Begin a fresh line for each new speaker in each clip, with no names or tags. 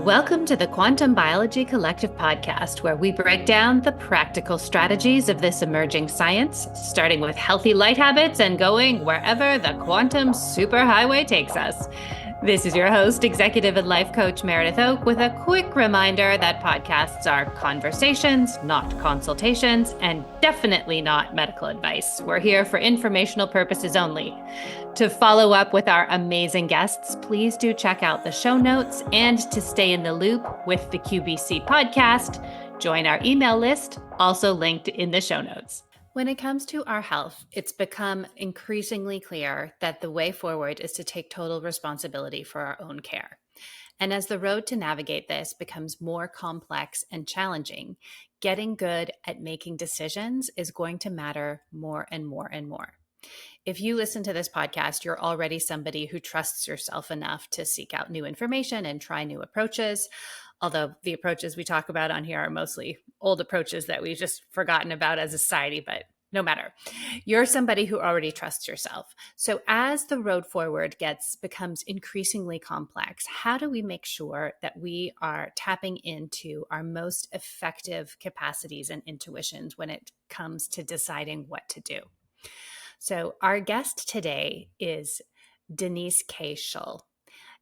Welcome to the Quantum Biology Collective podcast, where we break down the practical strategies of this emerging science, starting with healthy light habits and going wherever the quantum superhighway takes us. This is your host, executive and life coach Meredith Oak, with a quick reminder that podcasts are conversations, not consultations, and definitely not medical advice. We're here for informational purposes only. To follow up with our amazing guests, please do check out the show notes, and to stay in the loop with the QBC podcast, join our email list, also linked in the show notes. When it comes to our health, it's become increasingly clear that the way forward is to take total responsibility for our own care. And as the road to navigate this becomes more complex and challenging, getting good at making decisions is going to matter more and more and more. If you listen to this podcast, you're already somebody who trusts yourself enough to seek out new information and try new approaches. Although the approaches we talk about on here are mostly old approaches that we've just forgotten about as a society, but no matter. You're somebody who already trusts yourself. So as the road forward becomes increasingly complex, how do we make sure that we are tapping into our most effective capacities and intuitions when it comes to deciding what to do? So our guest today is Denise K. Shull,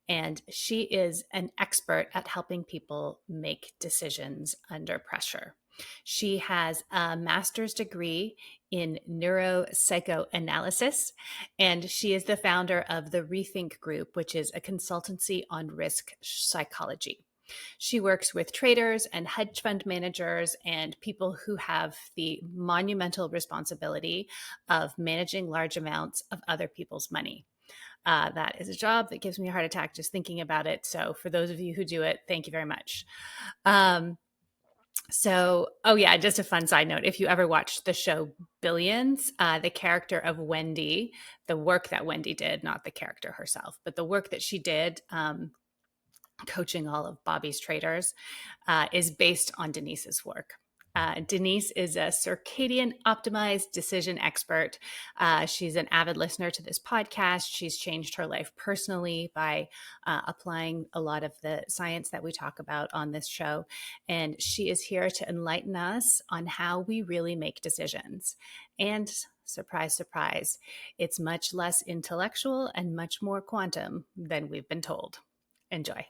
and she is an expert at helping people make decisions under pressure. She has a master's degree in neuropsychoanalysis, and she is the founder of the Rethink Group, which is a consultancy on risk psychology. She works with traders and hedge fund managers and people who have the monumental responsibility of managing large amounts of other people's money. That is a job that gives me a heart attack just thinking about it. So for those of you who do it, thank you very much. Just a fun side note. If you ever watched the show Billions, the character of Wendy, the work that Wendy did, not the character herself, but the work that she did, coaching all of Bobby's traders, is based on Denise's work. Denise is a circadian optimized decision expert. She's an avid listener to this podcast. She's changed her life personally by applying a lot of the science that we talk about on this show. And she is here to enlighten us on how we really make decisions. And surprise, surprise, it's much less intellectual and much more quantum than we've been told. Enjoy.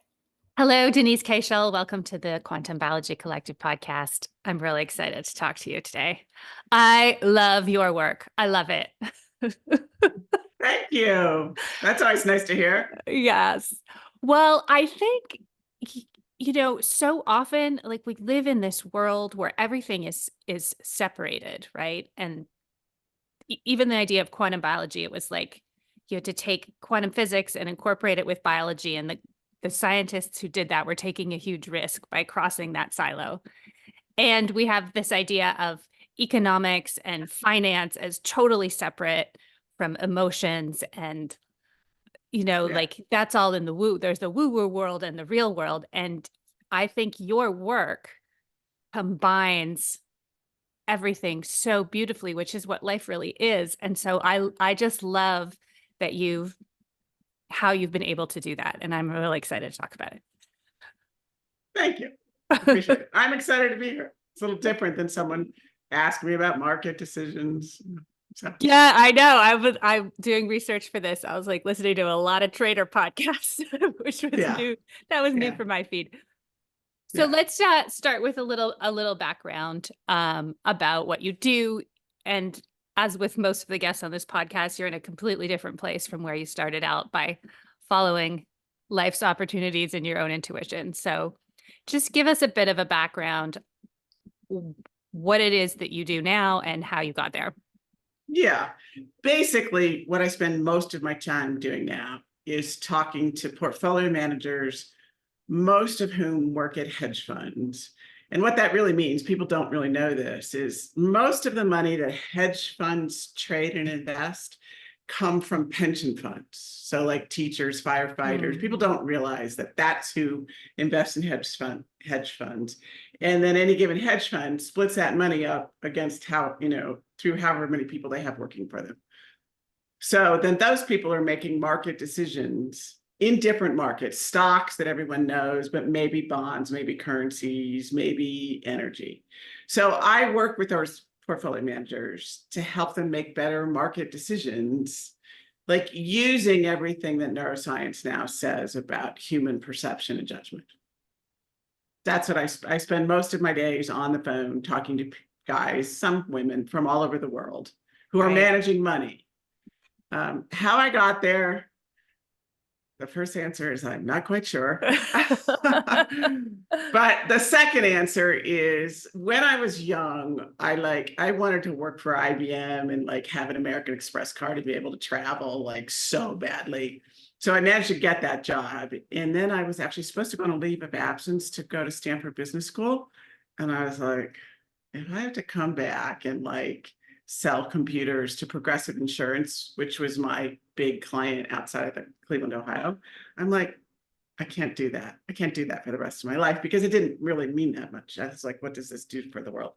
Hello, Denise K. Shull. Welcome to the Quantum Biology Collective podcast. I'm really excited to talk to you today. I love your work. I love it.
Thank you. That's always nice to hear.
Yes. Well, I think, so often, like, we live in this world where everything is separated, right? And even the idea of quantum biology, it was like you had to take quantum physics and incorporate it with biology, and the scientists who did that were taking a huge risk by crossing that silo. And we have this idea of economics and finance as totally separate from emotions. And, like, that's all in the woo. There's the woo-woo world and the real world. And I think your work combines everything so beautifully, which is what life really is. And so I just love that how you've been able to do that. And I'm really excited to talk about it.
Thank you. I appreciate it. I'm excited to be here. It's a little different than someone asked me about market decisions. So.
Yeah, I know. I'm doing research for this. I was like listening to a lot of trader podcasts, which was new. That was new for my feed. So let's start with a little background about what you do. And as with most of the guests on this podcast, you're in a completely different place from where you started out by following life's opportunities and your own intuition. So just give us a bit of a background, what it is that you do now and how you got there.
Yeah. Basically, what I spend most of my time doing now is talking to portfolio managers, most of whom work at hedge funds. And what that really means, people don't really know this, is most of the money that hedge funds trade and invest come from pension funds. So like teachers, firefighters, people don't realize that that's who invests in hedge funds. And then any given hedge fund splits that money up against through however many people they have working for them. So then those people are making market decisions in different markets, stocks that everyone knows, but maybe bonds, maybe currencies, maybe energy. So I work with our portfolio managers to help them make better market decisions, like using everything that neuroscience now says about human perception and judgment. That's what I spend most of my days on the phone talking to guys, some women from all over the world who are managing money. How I got there, the first answer is I'm not quite sure. But the second answer is when I was young, I wanted to work for IBM and like have an American Express card to be able to travel like so badly. So I managed to get that job. And then I was actually supposed to go on a leave of absence to go to Stanford Business School. And I was like, if I have to come back and like sell computers to Progressive Insurance, which was my big client outside of Cleveland, Ohio, I'm like, I can't do that. I can't do that for the rest of my life because it didn't really mean that much. I was like, what does this do for the world?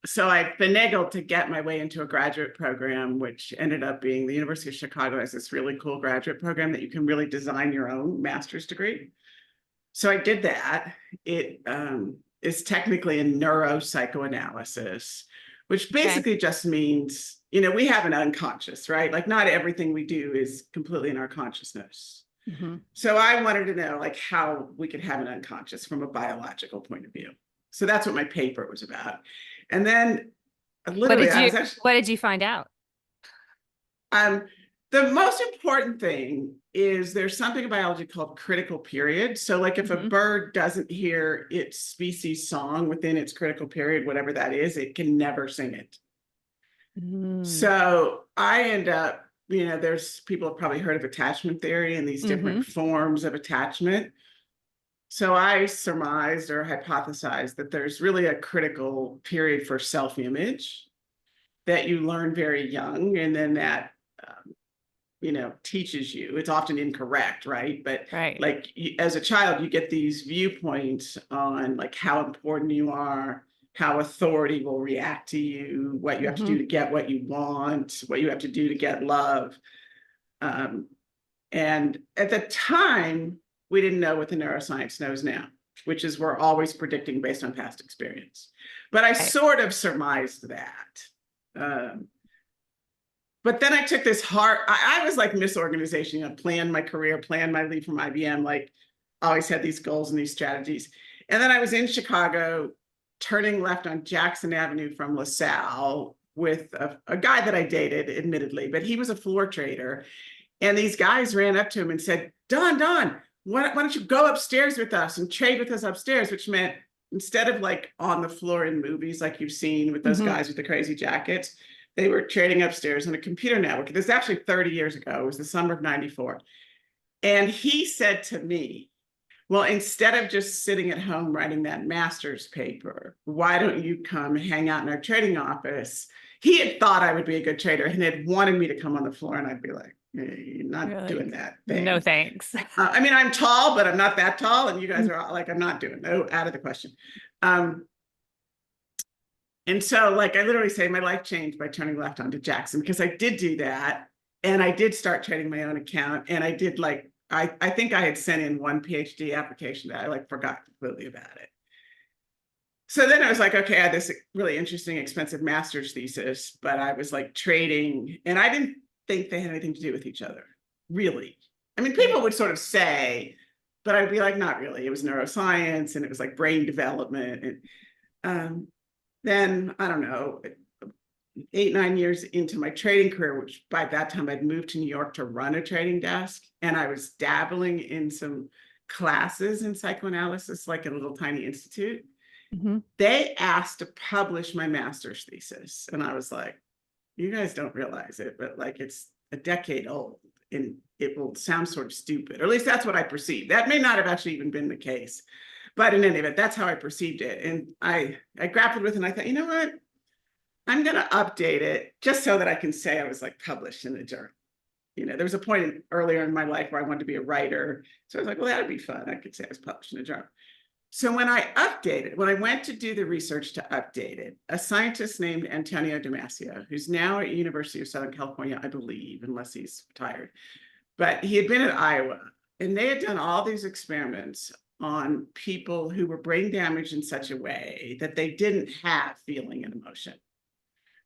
So I finagled to get my way into a graduate program, which ended up being the University of Chicago has this really cool graduate program that you can really design your own master's degree. So I did that. It is technically in neuropsychoanalysis, which basically just means, you know, we have an unconscious, right? Like not everything we do is completely in our consciousness. So I wanted to know like how we could have an unconscious from a biological point of view. So that's what my paper was about. And then literally,
what did you find out?
The most important thing is there's something in biology called critical period. So like if a bird doesn't hear its species song within its critical period, whatever that is, it can never sing it. So I end up, you know, there's people have probably heard of attachment theory and these different forms of attachment. So I surmised or hypothesized that there's really a critical period for self-image that you learn very young, and then that, you know, teaches you. It's often incorrect, right? But like as a child, you get these viewpoints on like how important you are, how authority will react to you, what you have to do to get what you want, what you have to do to get love. And at the time, we didn't know what the neuroscience knows now, which is we're always predicting based on past experience. But I sort of surmised that. But then I took this I was like misorganization, you know, planned my career, planned my leave from IBM, like always had these goals and these strategies. And then I was in Chicago, turning left on Jackson Avenue from LaSalle with a guy that I dated, admittedly, but he was a floor trader. And these guys ran up to him and said, Don, why don't you go upstairs with us and trade with us upstairs, which meant instead of like on the floor in movies like you've seen with those guys with the crazy jackets, they were trading upstairs on a computer network. This is actually 30 years ago. It was the summer of 94. And he said to me, well, instead of just sitting at home writing that master's paper, why don't you come hang out in our trading office? He had thought I would be a good trader and had wanted me to come on the floor. And I'd be like, you're not doing that thing.
No, thanks.
I mean, I'm tall, but I'm not that tall. And you guys are all like, I'm not doing no, out of the question. And so like, I literally say my life changed by turning left onto Jackson because I did do that. And I did start trading my own account. And I did like, I think I had sent in one PhD application that I like forgot completely about it. So then I was like, okay, I had this really interesting, expensive master's thesis, but I was like trading and I didn't think they had anything to do with each other, really. I mean, people would sort of say, but I'd be like, not really. It was neuroscience and it was like brain development. And then, I don't know, 8-9 years into my trading career, which by that time I'd moved to New York to run a trading desk, and I was dabbling in some classes in psychoanalysis, like a little tiny institute. They asked to publish my master's thesis. And I was like, you guys don't realize it, but like it's a decade old and it will sound sort of stupid, or at least that's what I perceived. That may not have actually even been the case, but in any event, that's how I perceived it. And I grappled with it and I thought, you know what? I'm going to update it just so that I can say I was like published in the journal. You know, there was a point earlier in my life where I wanted to be a writer. So I was like, well, that'd be fun. I could say I was published in a journal. So when I went to do the research to update it, a scientist named Antonio Damasio, who's now at University of Southern California, I believe, unless he's retired, but he had been at Iowa, and they had done all these experiments on people who were brain damaged in such a way that they didn't have feeling and emotion.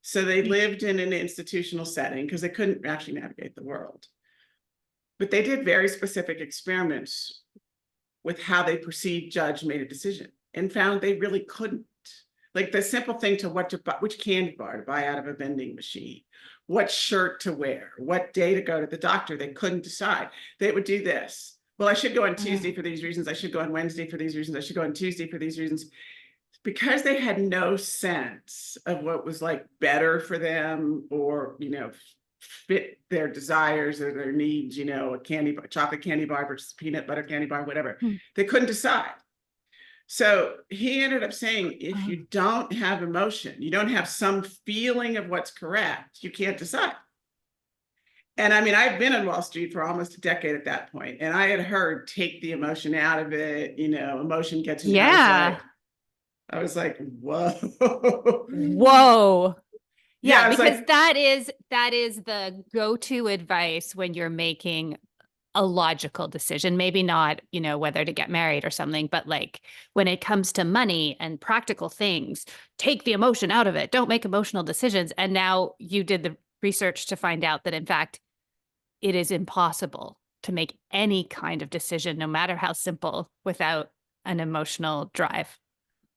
So they lived in an institutional setting because they couldn't actually navigate the world. But they did very specific experiments with how they perceived, judged, made a decision, and found they really couldn't. Like the simple thing to what to buy, which candy bar to buy out of a vending machine, what shirt to wear, what day to go to the doctor, they couldn't decide. They would do this. Well, I should go on Tuesday for these reasons. I should go on Wednesday for these reasons. I should go on Tuesday for these reasons. Because they had no sense of what was like better for them, or, fit their desires or their needs, a chocolate candy bar versus peanut butter candy bar, whatever. They couldn't decide. So he ended up saying, if you don't have emotion, you don't have some feeling of what's correct, you can't decide. And I mean, I've been on Wall Street for almost a decade at that point, and I had heard, take the emotion out of it, emotion gets in.
Yeah.
I was like, whoa.
Whoa. Yeah, because
like,
that is the go-to advice when you're making a logical decision. Maybe not, whether to get married or something, but like when it comes to money and practical things, take the emotion out of it. Don't make emotional decisions. And now you did the research to find out that in fact, it is impossible to make any kind of decision, no matter how simple, without an emotional drive.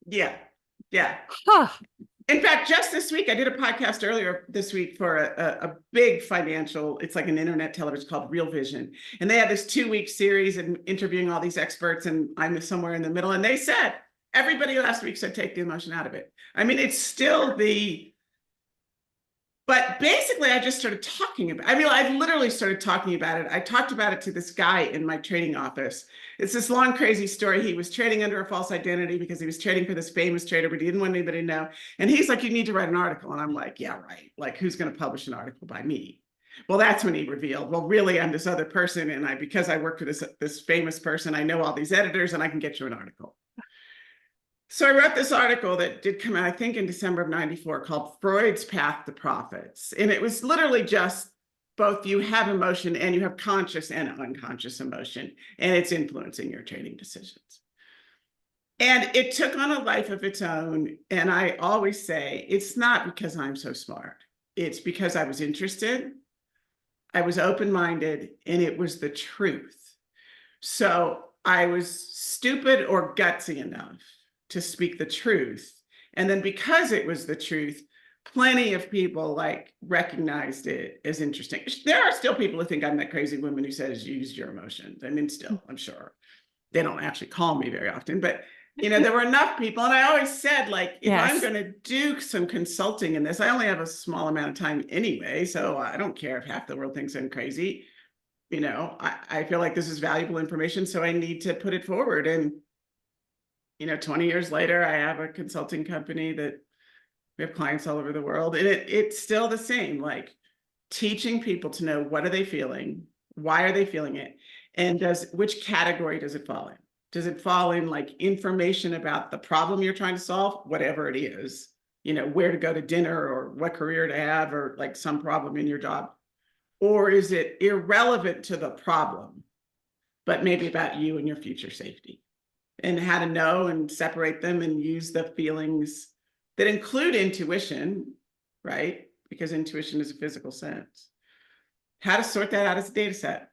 Yeah.
Huh.
In fact, just this week, I did a podcast earlier this week for a big financial, it's like an internet television called Real Vision. And they had this 2-week series and interviewing all these experts, and I'm somewhere in the middle. And they said, everybody last week said, take the emotion out of it. I mean, it's still but basically I just started talking about, I literally started talking about it. I talked about it to this guy in my trading office. It's this long, crazy story. He was trading under a false identity because he was trading for this famous trader, but he didn't want anybody to know. And he's like, you need to write an article. And I'm like, yeah, right. Like, who's going to publish an article by me? Well, that's when he revealed, well, really, I'm this other person. And because I work for this famous person, I know all these editors and I can get you an article. So I wrote this article that did come out, I think, in December of '94, called Freud's Path to Profits. And it was literally just both you have emotion and you have conscious and unconscious emotion, and it's influencing your trading decisions. And it took on a life of its own. And I always say, it's not because I'm so smart. It's because I was interested, I was open-minded, and it was the truth. So I was stupid or gutsy enough to speak the truth. And then because it was the truth, plenty of people recognized it as interesting. There are still people who think I'm that crazy woman who says, use your emotions. Still, I'm sure they don't actually call me very often, but there were enough people. And I always said, if I'm going to do some consulting in this, I only have a small amount of time anyway. So I don't care if half the world thinks I'm crazy. I feel like this is valuable information, so I need to put it forward. And 20 years later, I have a consulting company that we have clients all over the world. And it's still the same, teaching people to know, what are they feeling? Why are they feeling it? And which category does it fall in? Does it fall in information about the problem you're trying to solve, whatever it is, where to go to dinner or what career to have, or some problem in your job? Or is it irrelevant to the problem, but maybe about you and your future safety? And how to know and separate them and use the feelings that include intuition, right? Because intuition is a physical sense. How to sort that out as a data set.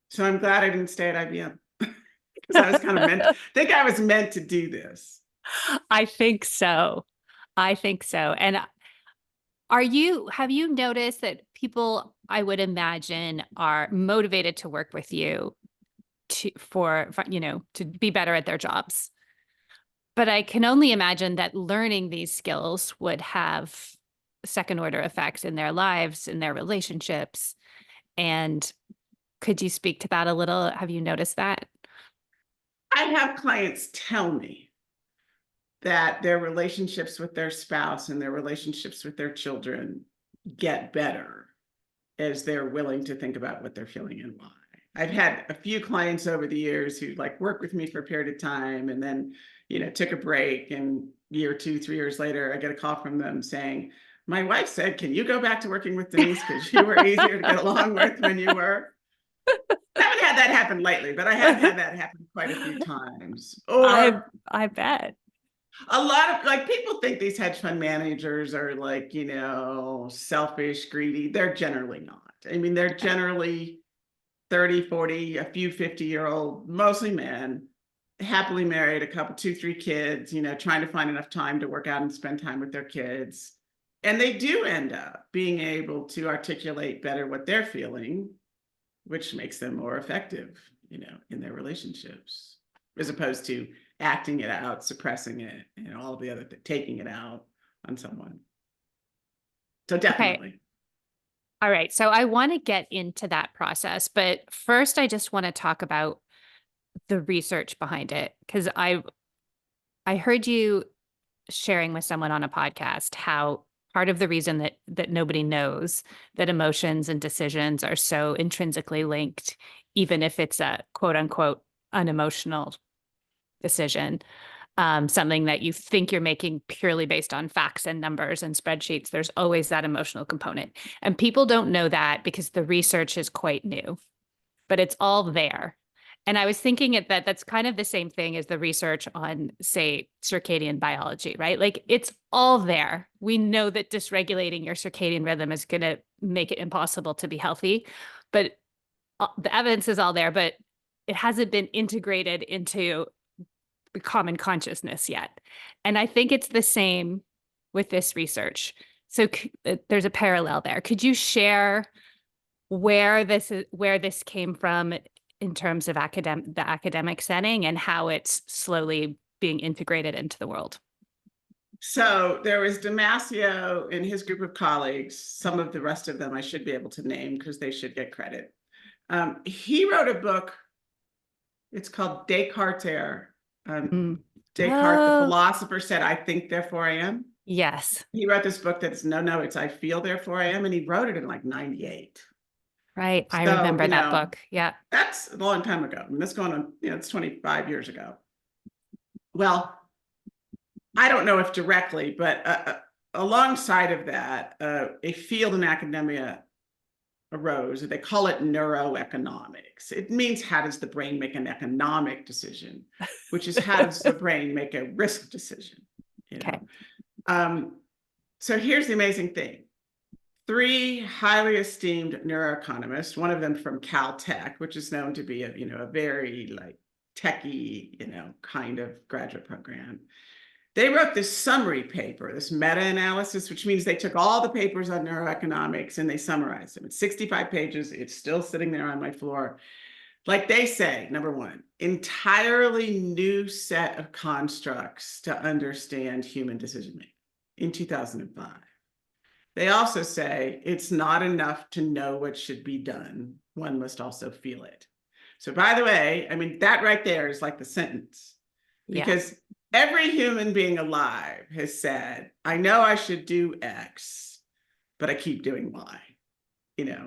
So I'm glad I didn't stay at IBM, because I was kind of I was meant to do this.
I think so. And have you noticed that people, I would imagine, are motivated to work with you to be better at their jobs? But I can only imagine that learning these skills would have second order effects in their lives, in their relationships. And could you speak to that a little? Have you noticed that?
I have clients tell me that their relationships with their spouse and their relationships with their children get better as they're willing to think about what they're feeling and why. I've had a few clients over the years who worked with me for a period of time and then, took a break, and year 2, 3 years later, I get a call from them saying, My wife said, can you go back to working with Denise because you were easier to get along with when you were? I haven't had that happen lately, but I have had that happen quite a few times. Or
I bet.
a lot of like people think these hedge fund managers are like, selfish, greedy. They're generally not. I mean, they're generally 30, 40, a few 50-year-old, mostly men, happily married, a couple, 2, 3 kids, trying to find enough time to work out and spend time with their kids. And they do end up being able to articulate better what they're feeling, which makes them more effective, in their relationships, as opposed to acting it out, suppressing it, and all the other taking it out on someone. So definitely.
Okay. All right. So I want to get into that process, but first I just want to talk about the research behind it, because I heard you sharing with someone on a podcast how part of the reason that nobody knows that emotions and decisions are so intrinsically linked, even if it's a quote unquote unemotional decision, something that you think you're making purely based on facts and numbers and spreadsheets, there's always that emotional component. And people don't know that because the research is quite new, but it's all there. And I was thinking that's kind of the same thing as the research on, say, circadian biology, right? Like it's all there. We know that dysregulating your circadian rhythm is going to make it impossible to be healthy, but the evidence is all there, but it hasn't been integrated into the common consciousness yet. And I think it's the same with this research. So there's a parallel there. Could you share where this came from in terms of the academic setting and how it's slowly being integrated into the world?
So there was Damasio and his group of colleagues. Some of the rest of them I should be able to name because they should get credit. He wrote a book. It's called Descartes. Descartes, the philosopher, said, I think, therefore I am.
Yes.
He wrote this book that's it's I feel, therefore I am. And he wrote it in like 98.
Right. I remember that book. Yeah.
That's a long time ago. I mean, that's going on, it's 25 years ago. Well, I don't know if directly, but alongside of that, a field in academia arose. They call it neuroeconomics. It means how does the brain make an economic decision, which is how does the brain make a risk decision?
Okay.
So here's the amazing thing. 3 highly esteemed neuroeconomists, one of them from Caltech, which is known to be a very like techie, kind of graduate program. They wrote this summary paper, this meta-analysis, which means they took all the papers on neuroeconomics and they summarized them. It's 65 pages. It's still sitting there on my floor. Like they say, number 1, entirely new set of constructs to understand human decision-making in 2005. They also say it's not enough to know what should be done. One must also feel it. So by the way, I mean, that right there is like the sentence. Because every human being alive has said, I know I should do X, but I keep doing Y.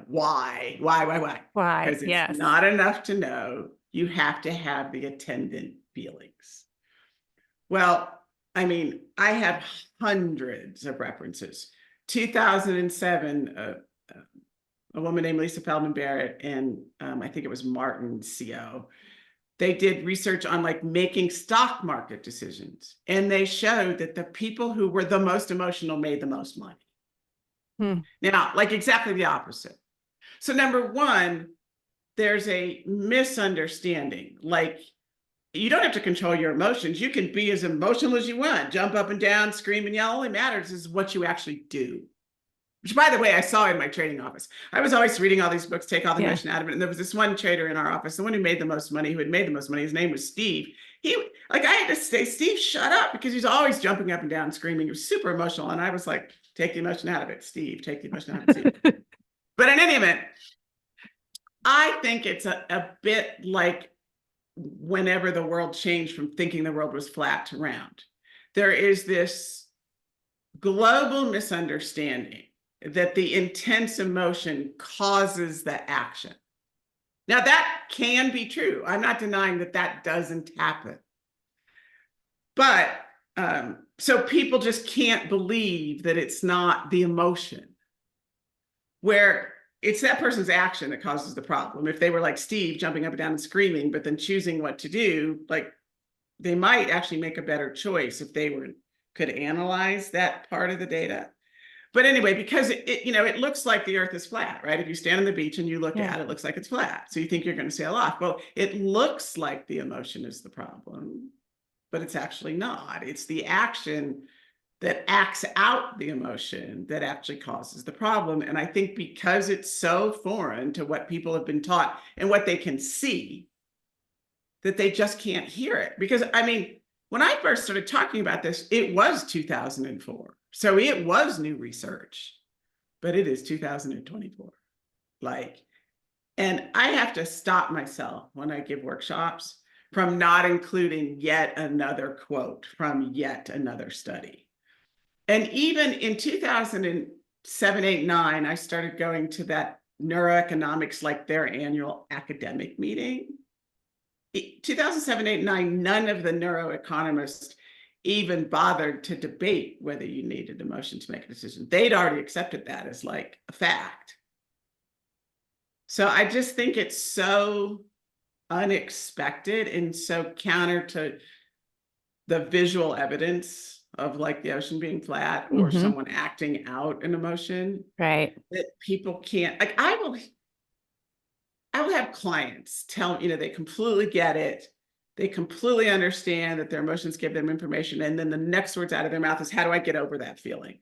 Why?
Why?
Because it's not enough to know. You have to have the attendant feelings. Well, I mean, I have hundreds of references. 2007, a woman named Lisa Feldman Barrett and I think it was Martin Co. They did research on like making stock market decisions. And they showed that the people who were the most emotional made the most money. Now, like exactly the opposite. So number 1, there's a misunderstanding. Like you don't have to control your emotions. You can be as emotional as you want, jump up and down, scream and yell. All that matters is what you actually do. Which, by the way, I saw in my trading office. I was always reading all these books, take all the emotion out of it. And there was this one trader in our office, the one who made the most money, his name was Steve. I had to say, Steve, shut up, because he's always jumping up and down, screaming. He was super emotional. And I was like, take the emotion out of it, Steve, take the emotion out of it, Steve. But in any event, I think it's a bit like whenever the world changed from thinking the world was flat to round. There is this global misunderstanding that the intense emotion causes the action. Now that can be true. I'm not denying that doesn't happen. But So people just can't believe that it's not the emotion, where it's that person's action that causes the problem. If they were like Steve, jumping up and down and screaming, but then choosing what to do, like they might actually make a better choice if they could analyze that part of the data. But anyway, because it looks like the earth is flat, right? If you stand on the beach and you look at it, it looks like it's flat. So you think you're going to sail off. Well, it looks like the emotion is the problem, but it's actually not. It's the action that acts out the emotion that actually causes the problem. And I think because it's so foreign to what people have been taught and what they can see, that they just can't hear it. Because I mean, when I first started talking about this, it was 2004. So it was new research, but it is 2024. And I have to stop myself when I give workshops from not including yet another quote from yet another study. And even in 2007, 8, 9, I started going to that neuroeconomics, like their annual academic meeting. 2007, 8, 9, none of the neuroeconomists even bothered to debate whether you needed emotion to make a decision. They'd already accepted that as like a fact. So I just think it's so unexpected and so counter to the visual evidence of like the ocean being flat or someone acting out an emotion,
right?
That people can't, like, I will have clients tell, they completely get it. They completely understand that their emotions give them information. And then the next words out of their mouth is, how do I get over that feeling?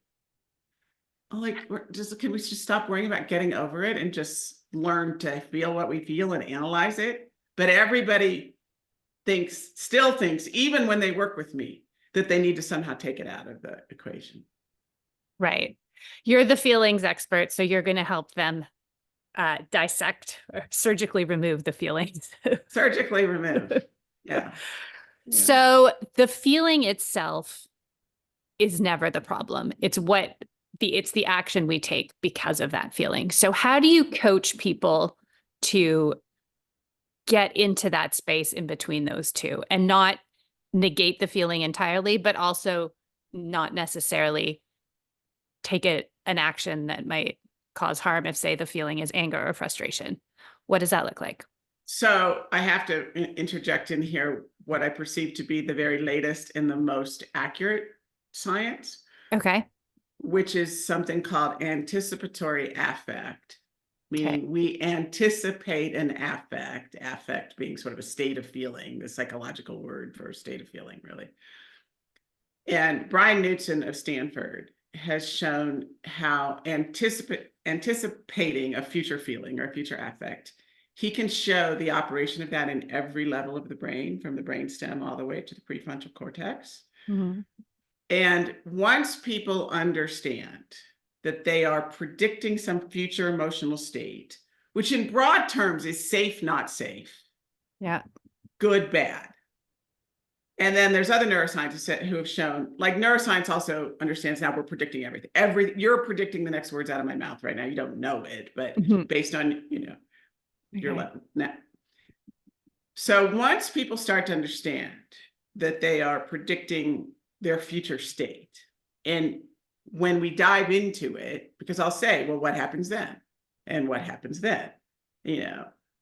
I'm like, can we just stop worrying about getting over it and just learn to feel what we feel and analyze it? But everybody still thinks, even when they work with me, that they need to somehow take it out of the equation.
Right. You're the feelings expert, so you're going to help them dissect or surgically remove the feelings.
Surgically remove. Yeah.
So the feeling itself is never the problem. It's the action we take because of that feeling. So how do you coach people to get into that space in between those two and not negate the feeling entirely, but also not necessarily take an action that might cause harm if, say, the feeling is anger or frustration? What does that look like?
So I have to interject in here what I perceive to be the very latest and the most accurate science.
Okay.
Which is something called anticipatory affect, meaning we anticipate an affect being sort of a state of feeling, the psychological word for a state of feeling, really. And Brian Knudsen of Stanford has shown how anticipating a future feeling or a future affect, he can show the operation of that in every level of the brain, from the brainstem all the way to the prefrontal cortex. And once people understand that they are predicting some future emotional state, which in broad terms is safe, not safe, good, bad. And then there's other neuroscientists who have shown, like neuroscience also understands now we're predicting everything. You're predicting the next words out of my mouth right now. You don't know it, but based on, your level. Now, so once people start to understand that they are predicting their future state, and when we dive into it, because I'll say, well, what happens then? And what happens then?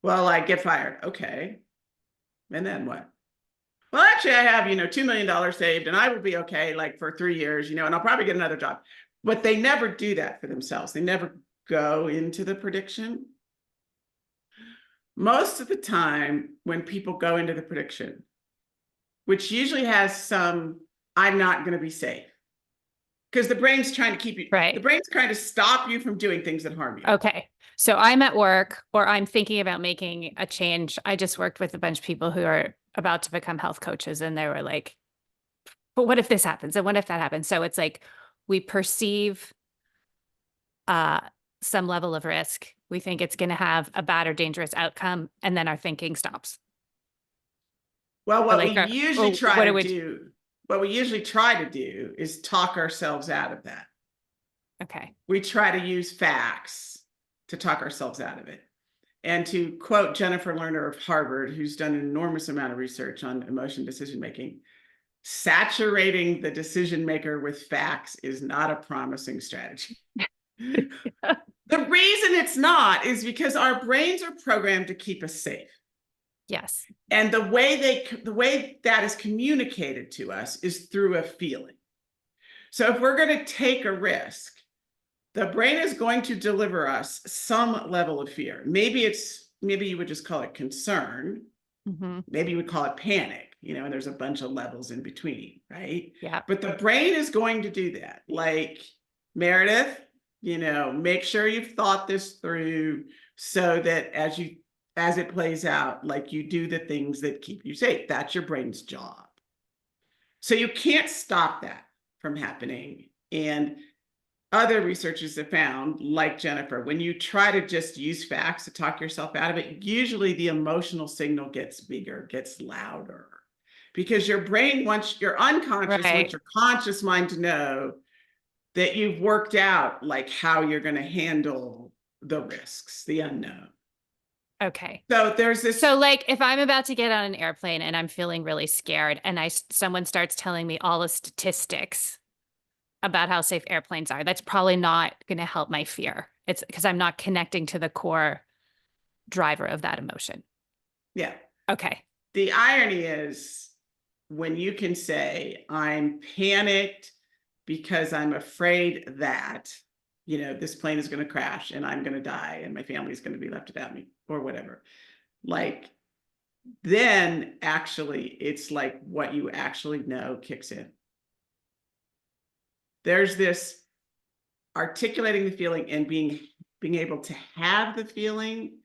Well, I get fired. Okay. And then what? Well, actually, I have, $2 million saved and I will be okay, like for 3 years, and I'll probably get another job. But they never do that for themselves. They never go into the prediction. Most of the time when people go into the prediction, which usually has some, I'm not going to be safe, because the brain's trying to keep you,
right.
The brain's trying to stop you from doing things that harm you.
Okay. So I'm at work or I'm thinking about making a change. I just worked with a bunch of people who are about to become health coaches, and they were like, but what if this happens? And what if that happens? So it's like we perceive some level of risk. We think it's going to have a bad or dangerous outcome, and then our thinking stops.
Well, what we usually try to do is talk ourselves out of that.
Okay.
We try to use facts to talk ourselves out of it. And to quote Jennifer Lerner of Harvard, who's done an enormous amount of research on emotion decision-making, saturating the decision maker with facts is not a promising strategy. The reason it's not is because our brains are programmed to keep us safe.
Yes.
And the way that is communicated to us is through a feeling. So if we're going to take a risk, the brain is going to deliver us some level of fear. Maybe you would just call it concern.
Mm-hmm.
Maybe you would call it panic, and there's a bunch of levels in between, right?
Yeah.
But the brain is going to do that. Like, Meredith, make sure you've thought this through so that as it plays out, like, you do the things that keep you safe. That's your brain's job. So you can't stop that from happening. And other researchers have found, like Jennifer, when you try to just use facts to talk yourself out of it, usually the emotional signal gets bigger, gets louder, because your brain wants, your unconscious wants your conscious mind to know that you've worked out like how you're going to handle the risks, the unknown.
Okay.
So there's this.
So like if I'm about to get on an airplane and I'm feeling really scared and someone starts telling me all the statistics about how safe airplanes are, that's probably not going to help my fear. It's because I'm not connecting to the core driver of that emotion.
Yeah.
Okay.
The irony is when you can say, I'm panicked because I'm afraid that, this plane is going to crash and I'm going to die and my family is going to be left without me or whatever. Like, then actually it's like what you actually know kicks in. There's this articulating the feeling and being able to have the feeling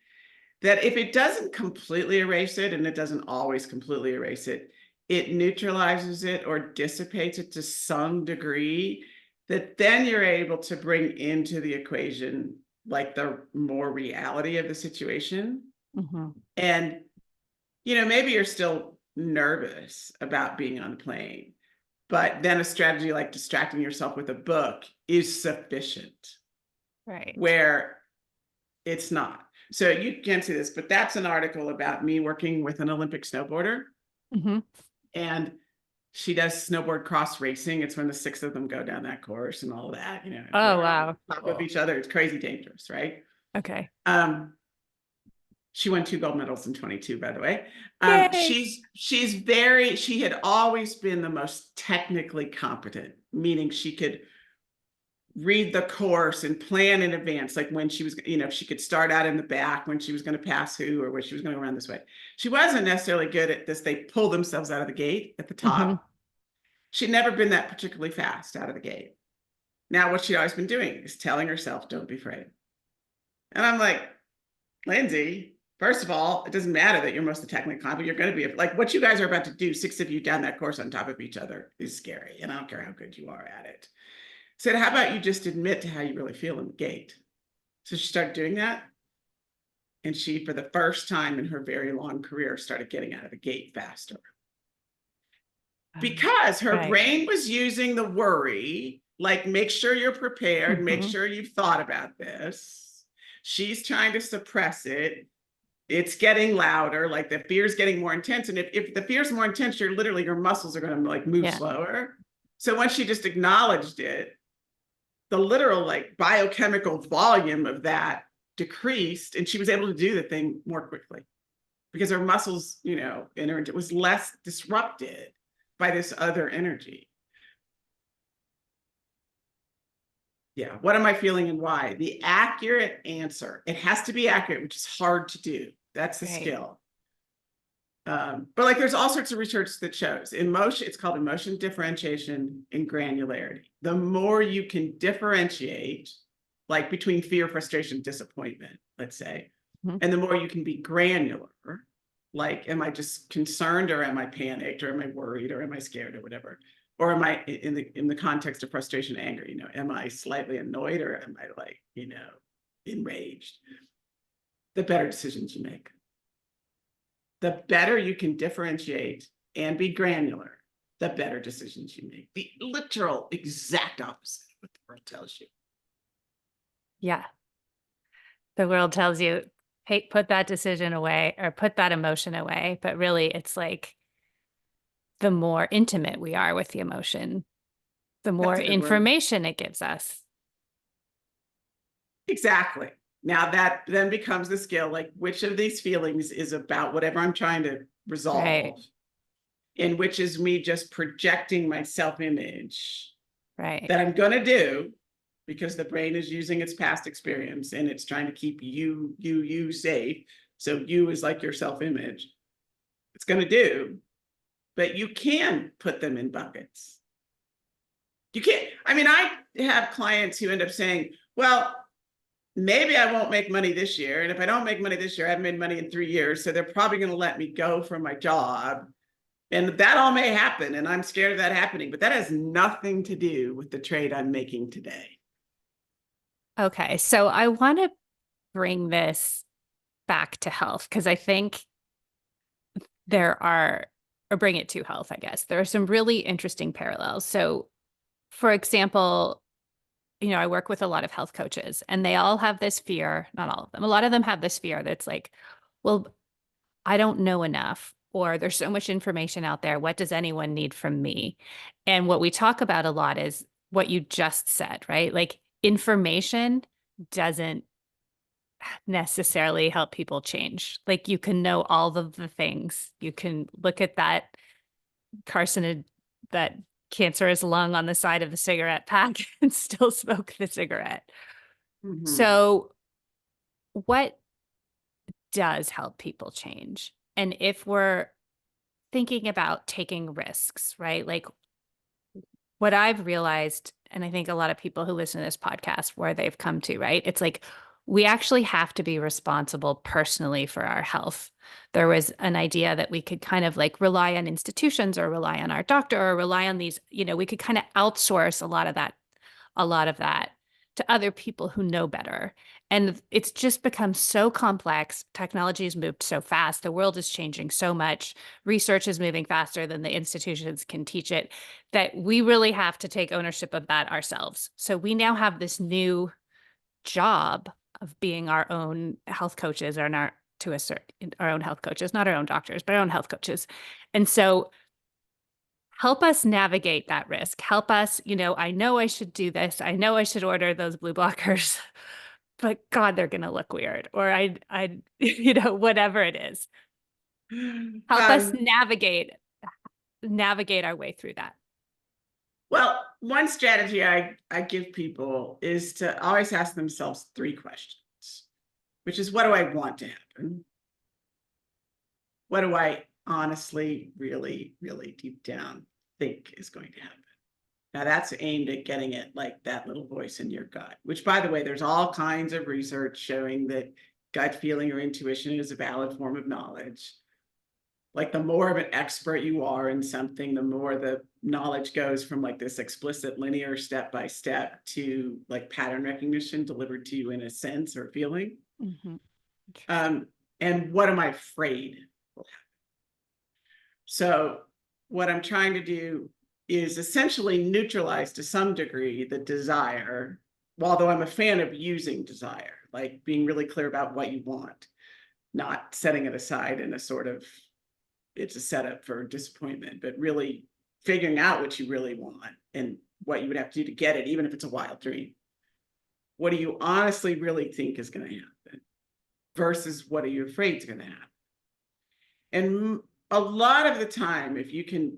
that if it doesn't completely erase it, and it doesn't always completely erase it, it neutralizes it or dissipates it to some degree, that then you're able to bring into the equation like the more reality of the situation.
Mm-hmm.
And, maybe you're still nervous about being on the plane, but then a strategy like distracting yourself with a book is sufficient.
Right.
Where it's not. So you can't see this, but that's an article about me working with an Olympic snowboarder.
Mm-hmm.
And she does snowboard cross racing. It's when the 6 of them go down that course and all that,
Oh, wow.
On top of each other. It's crazy dangerous, right?
Okay.
She won 2 gold medals in 22, by the way.
Yay.
She had always been the most technically competent, meaning she could read the course and plan in advance, like when she was, if she could start out in the back, when she was going to pass who, or when she was going to run this way. She wasn't necessarily good at this. They pull themselves out of the gate at the top. Mm-hmm. She'd never been that particularly fast out of the gate. Now, what she'd always been doing is telling herself, don't be afraid. And I'm like, Lindsay, first of all, it doesn't matter that you're mostly technically competent. You're going to be like, what you guys are about to do, 6 of you down that course on top of each other, is scary. And I don't care how good you are at it. Said, how about you just admit to how you really feel in the gate? So she started doing that. And she, for the first time in her very long career, started getting out of the gate faster. Because her brain was using the worry, like, make sure you're prepared, make sure you've thought about this. She's trying to suppress it. It's getting louder, like the fear's getting more intense. And if the fear's more intense, your muscles are going to like move slower. So once she just acknowledged it, the literal like biochemical volume of that decreased, and she was able to do the thing more quickly because her muscles, it was less disrupted by this other energy. Yeah. What am I feeling and why? The accurate answer. It has to be accurate, which is hard to do. That's the skill. But like there's all sorts of research that shows emotion, it's called emotion differentiation and granularity. The more you can differentiate, like between fear, frustration, disappointment, let's say, and the more you can be granular, like, am I just concerned or am I panicked or am I worried or am I scared or whatever? Or am I in the context of frustration, anger, am I slightly annoyed or am I like, enraged? The better decisions you make. The better you can differentiate and be granular, the better decisions you make. The literal exact opposite of what the world tells you.
Yeah. The world tells you, hey, put that decision away or put that emotion away. But really, it's like the more intimate we are with the emotion, the more
That's a good word.
information it gives us.
Exactly. Now that then becomes the skill, like which of these feelings is about whatever I'm trying to resolve,
Right.
and which is me just projecting my self-image
Right.
that I'm going to do because the brain is using its past experience and it's trying to keep you safe. So you is like your self-image. It's going to do, but you can put them in buckets. You can't. I mean, I have clients who end up saying, well, maybe I won't make money this year. And if I don't make money this year, I haven't made money in 3 years. So they're probably going to let me go from my job. And that all may happen. And I'm scared of that happening. But that has nothing to do with the trade I'm making today.
Okay. So I want to bring this back to health because I think there are, or bring it to health, I guess. There are some really interesting parallels. So, for example, I work with a lot of health coaches and they all have this fear, not all of them, a lot of them have this fear that's like, well, I don't know enough, or there's so much information out there. What does anyone need from me? And what we talk about a lot is what you just said, right? Like information doesn't necessarily help people change. Like you can know all of the things. You can look at that that cancerous lung on the side of the cigarette pack and still smoke the cigarette.
Mm-hmm.
So what does help people change? And if we're thinking about taking risks, right? Like what I've realized, and I think a lot of people who listen to this podcast where they've come to, right? It's like we actually have to be responsible personally for our health. There was an idea that we could kind of like rely on institutions or rely on our doctor or rely on these, we could kind of outsource a lot of that to other people who know better. And it's just become so complex. Technology has moved so fast. The world is changing so much. Research is moving faster than the institutions can teach it, that we really have to take ownership of that ourselves. So we now have this new job of being our own health coaches, or our own health coaches, not our own doctors, but our own health coaches. And so help us navigate that risk. Help us, I know I should do this. I know I should order those blue blockers, but God, they're going to look weird. Or whatever it is. Help us navigate our way through that.
Well, one strategy I give people is to always ask themselves 3 questions, which is, what do I want to happen? What do I honestly, really, really deep down think is going to happen? Now that's aimed at getting at like that little voice in your gut, which, by the way, there's all kinds of research showing that gut feeling or intuition is a valid form of knowledge. Like the more of an expert you are in something, the more the knowledge goes from like this explicit linear step by step to like pattern recognition delivered to you in a sense or feeling.
Mm-hmm.
And what am I afraid will happen? So what I'm trying to do is essentially neutralize to some degree the desire, although I'm a fan of using desire, like being really clear about what you want, not setting it aside in a sort of, it's a setup for disappointment, but really figuring out what you really want and what you would have to do to get it, even if it's a wild dream. What do you honestly really think is going to happen versus what are you afraid is going to happen? And a lot of the time, if you can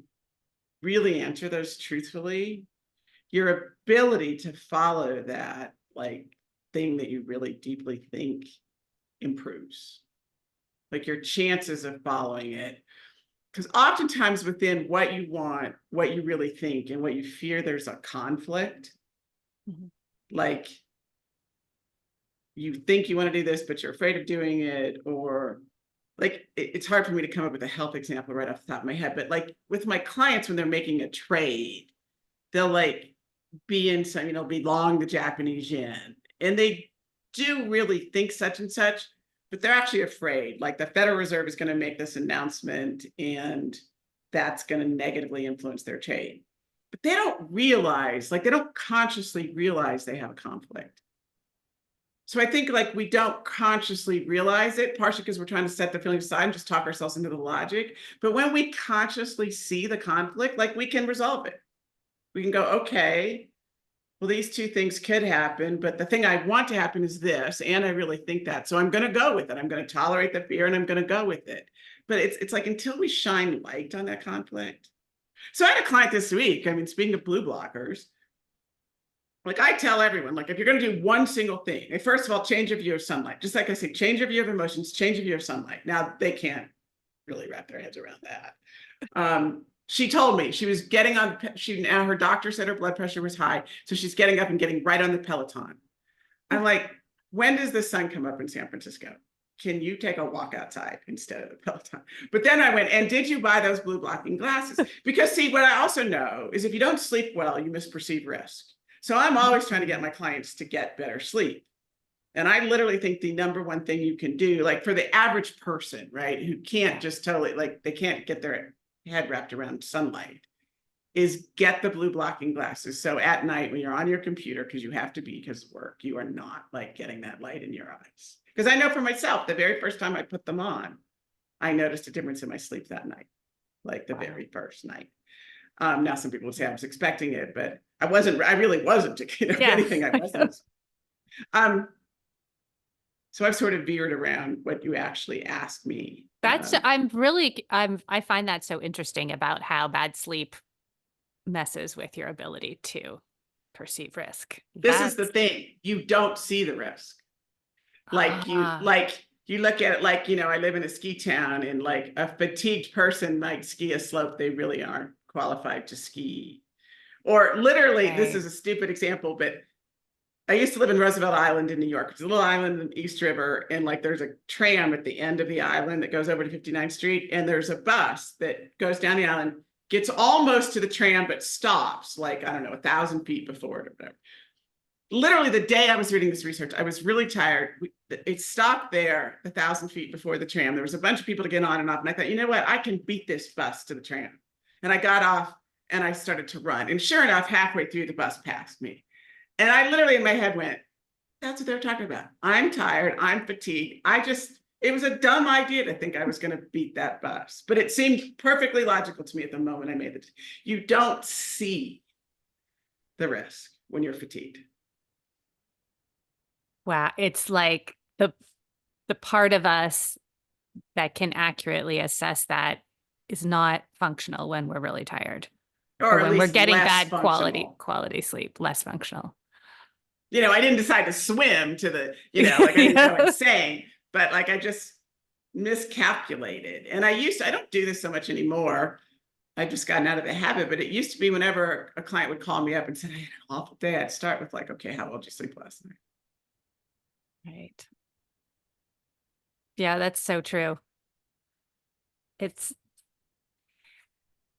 really answer those truthfully, your ability to follow that like thing that you really deeply think improves. Like your chances of following it. Because oftentimes within what you want, what you really think, and what you fear, there's a conflict. Mm-hmm. Like you think you want to do this, but you're afraid of doing it, or like it's hard for me to come up with a health example right off the top of my head, but like with my clients, when they're making a trade, they'll like be in some, be long the Japanese yen, and they do really think such and such, but they're actually afraid. Like the Federal Reserve is going to make this announcement and that's going to negatively influence their trade. But they don't realize, like they don't consciously realize they have a conflict. So I think like we don't consciously realize it, partially because we're trying to set the feelings aside and just talk ourselves into the logic. But when we consciously see the conflict, like we can resolve it. We can go, okay, well, these two things could happen, but the thing I want to happen is this, and I really think that. So I'm going to go with it. I'm going to tolerate the fear and I'm going to go with it. But it's like until we shine light on that conflict. So I had a client this week. I mean, speaking of blue blockers, like I tell everyone, like if you're going to do one single thing, first of all, change your view of sunlight. Just like I say, change your view of emotions, change your view of sunlight. Now they can't really wrap their heads around that. She told me she was getting on, now her doctor said her blood pressure was high. So she's getting up and getting right on the Peloton. I'm like, when does the sun come up in San Francisco? Can you take a walk outside instead of the Peloton? But then I went, and did you buy those blue blocking glasses? Because see, what I also know is if you don't sleep well, you misperceive risk. So I'm always trying to get my clients to get better sleep. And I literally think the number one thing you can do, like for the average person, right, who can't just totally, like they can't get their head wrapped around sunlight, is get the blue blocking glasses. So at night when you're on your computer, because you have to be because of work, you are not like getting that light in your eyes. Because I know for myself, the very first time I put them on, I noticed a difference in my sleep that night, like the very first night. Now some people would say I was expecting it, but I really wasn't, if anything, I wasn't. So I've sort of veered around what you actually asked me.
I find that so interesting about how bad sleep messes with your ability to perceive risk.
This is the thing, you don't see the risk. Like you look at it like, I live in a ski town and like a fatigued person might ski a slope they really aren't qualified to ski. Or literally, This is a stupid example, but I used to live in Roosevelt Island in New York. It's a little island in the East River. And like there's a tram at the end of the island that goes over to 59th Street. And there's a bus that goes down the island, gets almost to the tram, but stops like, I don't know, 1,000 feet before it or whatever. Literally the day I was reading this research, I was really tired. It stopped there 1,000 feet before the tram. There was a bunch of people to get on and off. And I thought, you know what? I can beat this bus to the tram. And I got off and I started to run. And sure enough, halfway through the bus passed me. And I literally in my head went, that's what they're talking about. I'm tired. I'm fatigued. It was a dumb idea to think I was going to beat that bus, but it seemed perfectly logical to me at the moment I made it. You don't see the risk when you're fatigued.
Wow. It's like the part of us that can accurately assess that is not functional when we're really tired. Or when we're getting bad quality sleep, less functional.
I didn't decide to swim to the, like I didn't know what I'm saying, but like I just miscalculated. And I don't do this so much anymore. I've just gotten out of the habit, but it used to be whenever a client would call me up and say, I had an awful day, I'd start with like, okay, how well did you sleep last night?
Right. Yeah, that's so true. It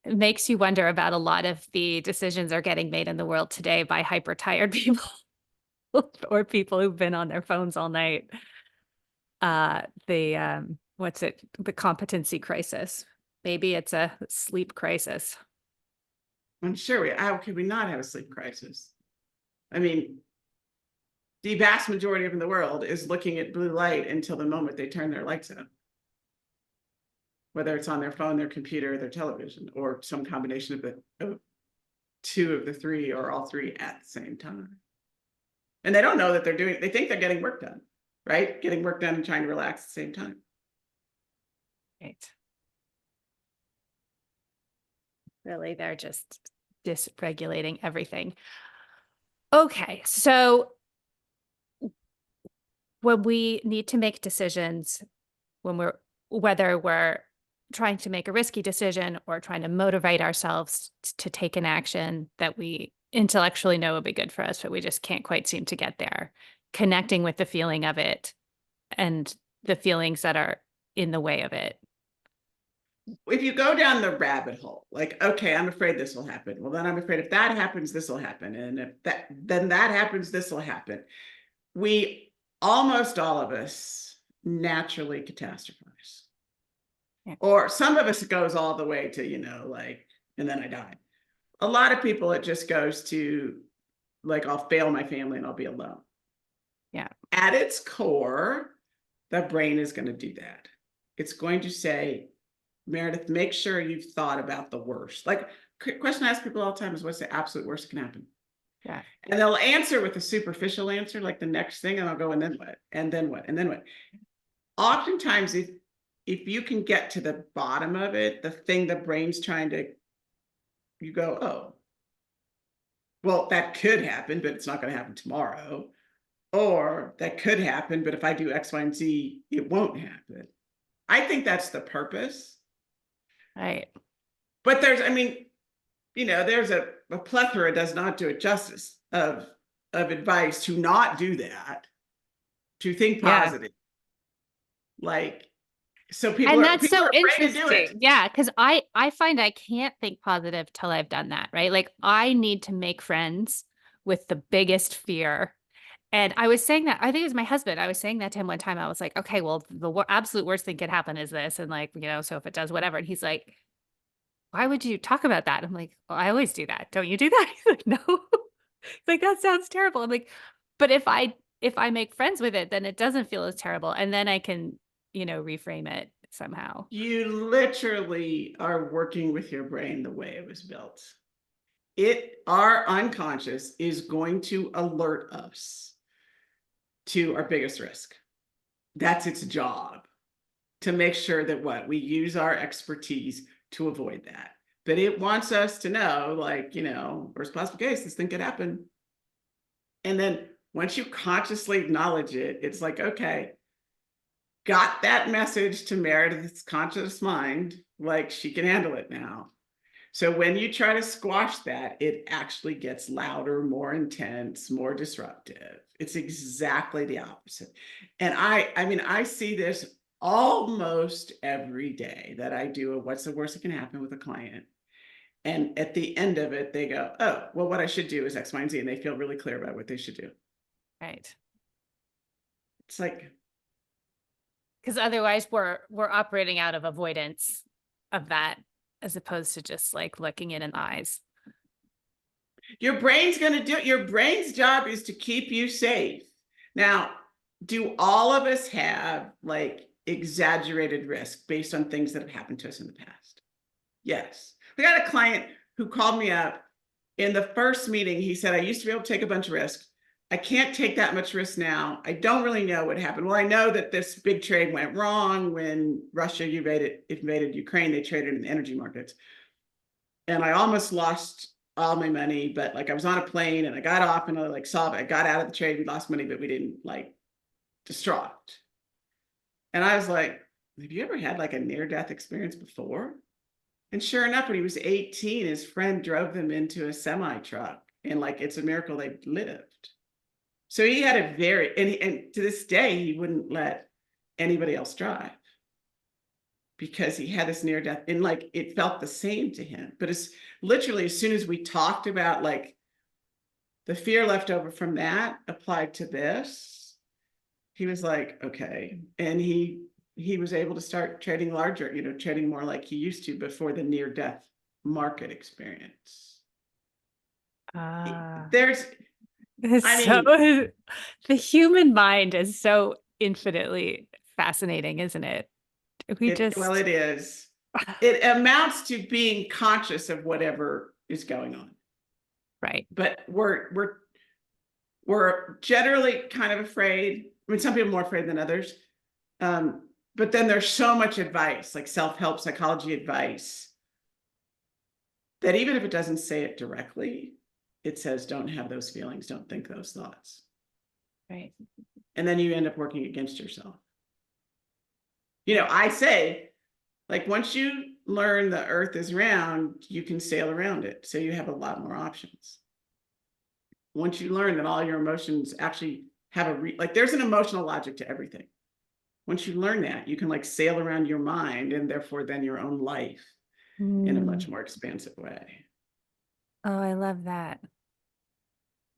makes you wonder about a lot of the decisions that are getting made in the world today by hyper tired people or people who've been on their phones all night. The competency crisis. Maybe it's a sleep crisis.
I'm sure how could we not have a sleep crisis? I mean, the vast majority of the world is looking at blue light until the moment they turn their lights out. Whether it's on their phone, their computer, their television, or some combination of two of the three or all three at the same time. And they don't know that they think they're getting work done, right? Getting work done and trying to relax at the same time.
Right. Really, they're just dysregulating everything. Okay, so when we need to make decisions, whether we're trying to make a risky decision or trying to motivate ourselves to take an action that we intellectually know would be good for us, but we just can't quite seem to get there, connecting with the feeling of it and the feelings that are in the way of it.
If you go down the rabbit hole, like, okay, I'm afraid this will happen. Well, then I'm afraid if that happens, this will happen. And if then that happens, this will happen. Almost all of us naturally catastrophize. Yeah. Or some of us, it goes all the way to, and then I die. A lot of people, it just goes to like, I'll fail my family and I'll be alone.
Yeah.
At its core, the brain is going to do that. It's going to say, Meredith, make sure you've thought about the worst. Like, question I ask people all the time is, what's the absolute worst that can happen?
Yeah.
And they'll answer with a superficial answer, like the next thing, and I'll go, and then what? And then what? And then what? Oftentimes, if you can get to the bottom of it, the thing the brain's trying to, you go, oh, well, that could happen, but it's not going to happen tomorrow. Or that could happen, but if I do X, Y, and Z, it won't happen. I think that's the purpose.
Right.
But there's, I mean, there's a plethora does not do it justice of advice to not do that, to think positive. Like, so people
And
are,
that's
people
so
are afraid to do it.
interesting. Yeah. Cause I find I can't think positive till I've done that. Right. Like I need to make friends with the biggest fear. And I was saying that, I think it was my husband. I was saying that to him one time. I was like, okay, well, the absolute worst thing could happen is this. And like, so if it does, whatever. And he's like, why would you talk about that? I'm like, well, I always do that. Don't you do that? He's like, no. He's like, that sounds terrible. I'm like, but if I make friends with it, then it doesn't feel as terrible. And then I can, reframe it somehow.
You literally are working with your brain the way it was built. Our unconscious is going to alert us to our biggest risk. That's its job, to make sure that we use our expertise to avoid that. But it wants us to know, like, worst possible case, this thing could happen. And then once you consciously acknowledge it, it's like, okay, got that message to Meredith's conscious mind, like she can handle it now. So when you try to squash that, it actually gets louder, more intense, more disruptive. It's exactly the opposite. And I see this almost every day that I do a what's the worst that can happen with a client. And at the end of it, they go, oh, well, what I should do is X, Y, and Z. And they feel really clear about what they should do.
Right.
It's like,
because otherwise we're operating out of avoidance of that, as opposed to just like looking it in the eyes.
your brain's going to do it. Your brain's job is to keep you safe. Now, do all of us have like exaggerated risk based on things that have happened to us in the past? Yes. We got a client who called me up in the first meeting. He said, I used to be able to take a bunch of risk. I can't take that much risk now. I don't really know what happened. Well, I know that this big trade went wrong when Russia invaded Ukraine. They traded in the energy markets. And I almost lost all my money, but like I was on a plane and I got off and I saw it. I got out of the trade. We lost money, but we didn't distraught. And I was like, have you ever had like a near-death experience before? And sure enough, when he was 18, his friend drove them into a semi truck, and it's a miracle they lived. So he had a and to this day, he wouldn't let anybody else drive because he had this near death, and it felt the same to him. But it's literally as soon as we talked about the fear left over from that applied to this, he was like, okay. And he was able to start trading larger, trading more like he used to before the near death market experience. There's
the human mind is so infinitely fascinating, isn't it?
Well, it is. It amounts to being conscious of whatever is going on.
Right.
But we're generally kind of afraid. I mean, some people are more afraid than others. But then there's so much advice, like self-help psychology advice, that even if it doesn't say it directly, it says, don't have those feelings, don't think those thoughts.
Right.
And then you end up working against yourself. I say, once you learn the earth is round, you can sail around it. So you have a lot more options. Once you learn that all your emotions actually have there's an emotional logic to everything. Once you learn that, you can sail around your mind and therefore then your own life in a much more expansive way.
Oh, I love that.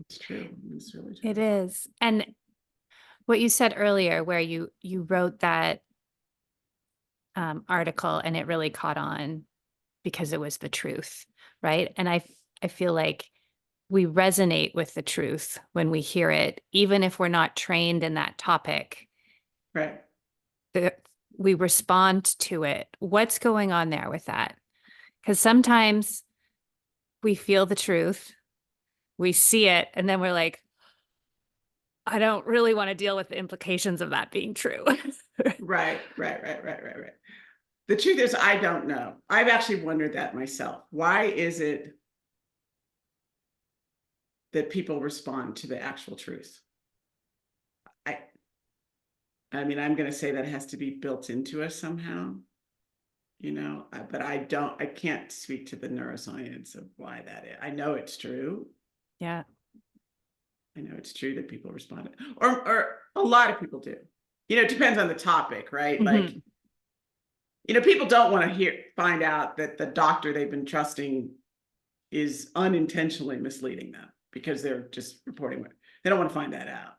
It's true. It's really true.
It is. And what you said earlier, where you wrote that article and it really caught on because it was the truth, right? And I feel like we resonate with the truth when we hear it, even if we're not trained in that topic.
Right.
We respond to it. What's going on there with that? Because sometimes we feel the truth, we see it, and then we're like, I don't really want to deal with the implications of that being true.
Right. The truth is, I don't know. I've actually wondered that myself. Why is it that people respond to the actual truth? I mean, I'm going to say that has to be built into us somehow, but I can't speak to the neuroscience of why that is. I know it's true.
Yeah.
I know it's true that people respond, or a lot of people do. It depends on the topic, right?
Mm-hmm.
Like, people don't want to find out that the doctor they've been trusting is unintentionally misleading them because they're just reporting it. They don't want to find that out.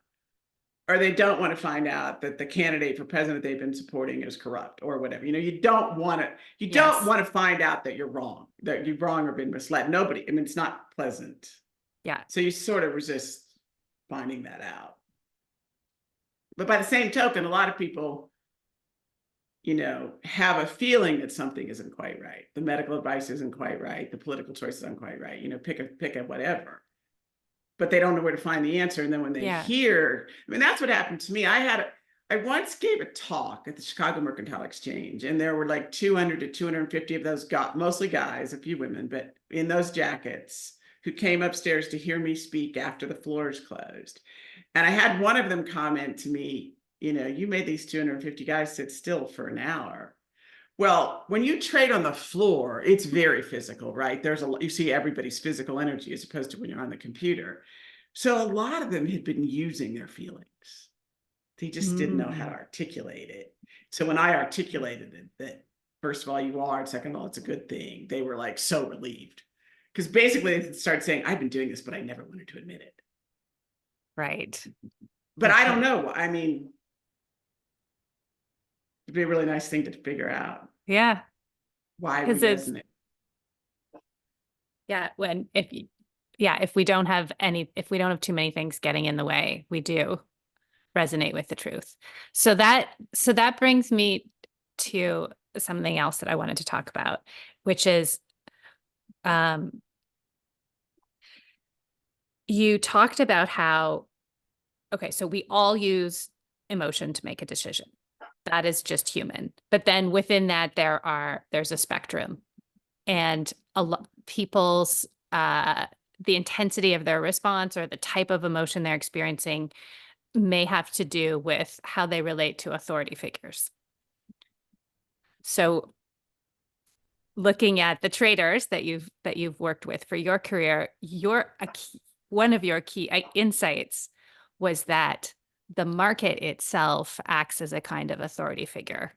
Or they don't want to find out that the candidate for president they've been supporting is corrupt or whatever. You don't want to find out that you're wrong or been misled. Nobody, I mean, it's not pleasant.
Yeah.
So you sort of resist finding that out. But by the same token, a lot of people, have a feeling that something isn't quite right. The medical advice isn't quite right. The political choice isn't quite right. Pick a whatever. But they don't know where to find the answer. And then when they hear, I mean, that's what happened to me. I once gave a talk at the Chicago Mercantile Exchange, and there were like 200 to 250 of those mostly guys, a few women, but in those jackets, who came upstairs to hear me speak after the floors closed. And I had one of them comment to me, you made these 250 guys sit still for an hour. Well, when you trade on the floor, it's very physical, right? You see everybody's physical energy as opposed to when you're on the computer. So a lot of them had been using their feelings. They just didn't know how to articulate it. So when I articulated it, that first of all, you are, and second of all, it's a good thing, they were like so relieved. Because basically they started saying, I've been doing this, but I never wanted to admit it.
Right.
But I don't know. I mean, it'd be a really nice thing to figure out.
Yeah.
Why we resonate.
Yeah. If we don't have too many things getting in the way, we do resonate with the truth. So that brings me to something else that I wanted to talk about, which is, you talked about how, okay, so we all use emotion to make a decision. That is just human. But then within that, there's a spectrum, and a lot people's the intensity of their response or the type of emotion they're experiencing may have to do with how they relate to authority figures. So looking at the traders that you've worked with for your career, one of your key insights was that the market itself acts as a kind of authority figure.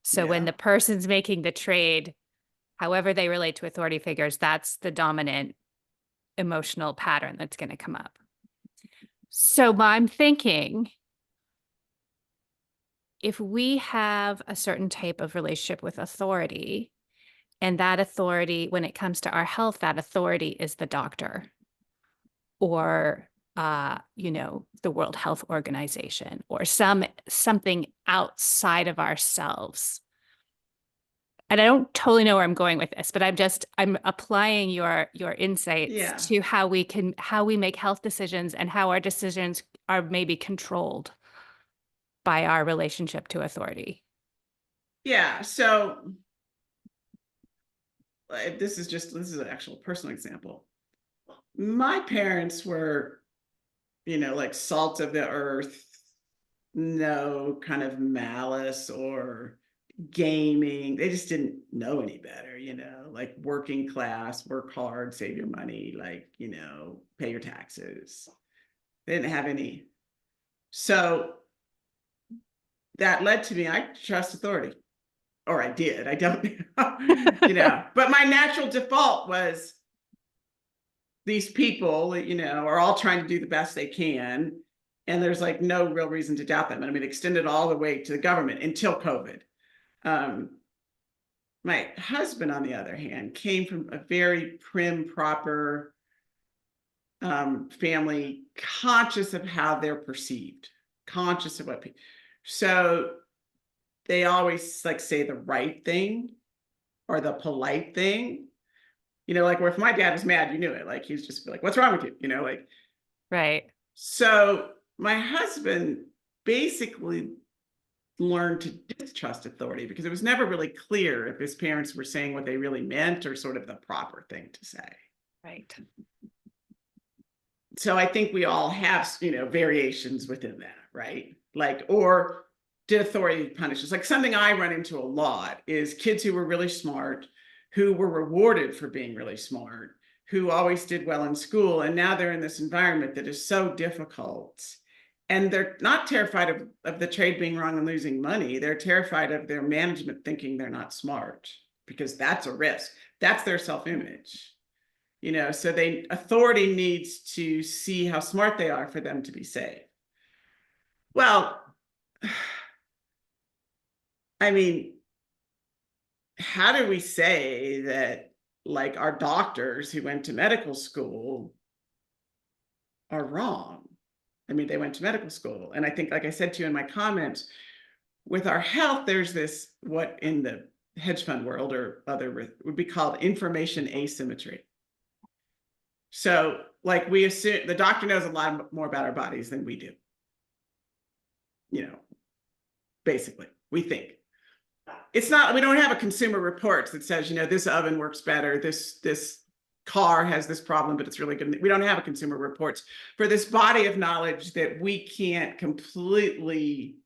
So when the person's making the trade, however they relate to authority figures, that's the dominant emotional pattern that's going to come up. So I'm thinking, if we have a certain type of relationship with authority, and that authority, when it comes to our health, that authority is the doctor or the World Health Organization or something outside of ourselves. And I don't totally know where I'm going with this, but I'm applying your insights to how we make health decisions and how our decisions are maybe controlled by our relationship to authority.
Yeah. So this is an actual personal example. My parents were, like salt of the earth, no kind of malice or gaming. They just didn't know any better, like working class, work hard, save your money, like, pay your taxes. They didn't have any. So that led to me, I trust authority. Or I did. I don't, but my natural default was these people, are all trying to do the best they can. And there's like no real reason to doubt them. And I mean, extended all the way to the government until COVID. My husband, on the other hand, came from a very prim, proper, family, conscious of how they're perceived, conscious of what people, so they always like say the right thing or the polite thing, like where if my dad was mad, you knew it, like he's just like, what's wrong with you, like.
Right.
So my husband basically learned to distrust authority because it was never really clear if his parents were saying what they really meant or sort of the proper thing to say.
Right.
So I think we all have, variations within that, right? Like, or did authority punish us? Like something I run into a lot is kids who were really smart, who were rewarded for being really smart, who always did well in school. And now they're in this environment that is so difficult. And they're not terrified of the trade being wrong and losing money. They're terrified of their management thinking they're not smart because that's a risk. That's their self-image. So authority needs to see how smart they are for them to be safe. Well, I mean, how do we say that like our doctors who went to medical school are wrong? I mean, they went to medical school. And I think, like I said to you in my comments, with our health, there's this, what in the hedge fund world or other would be called information asymmetry. So like we assume the doctor knows a lot more about our bodies than we do. Basically, we think. It's not, we don't have a consumer reports that says, this oven works better, this car has this problem, but it's really good. We don't have a consumer reports for this body of knowledge that we can't completely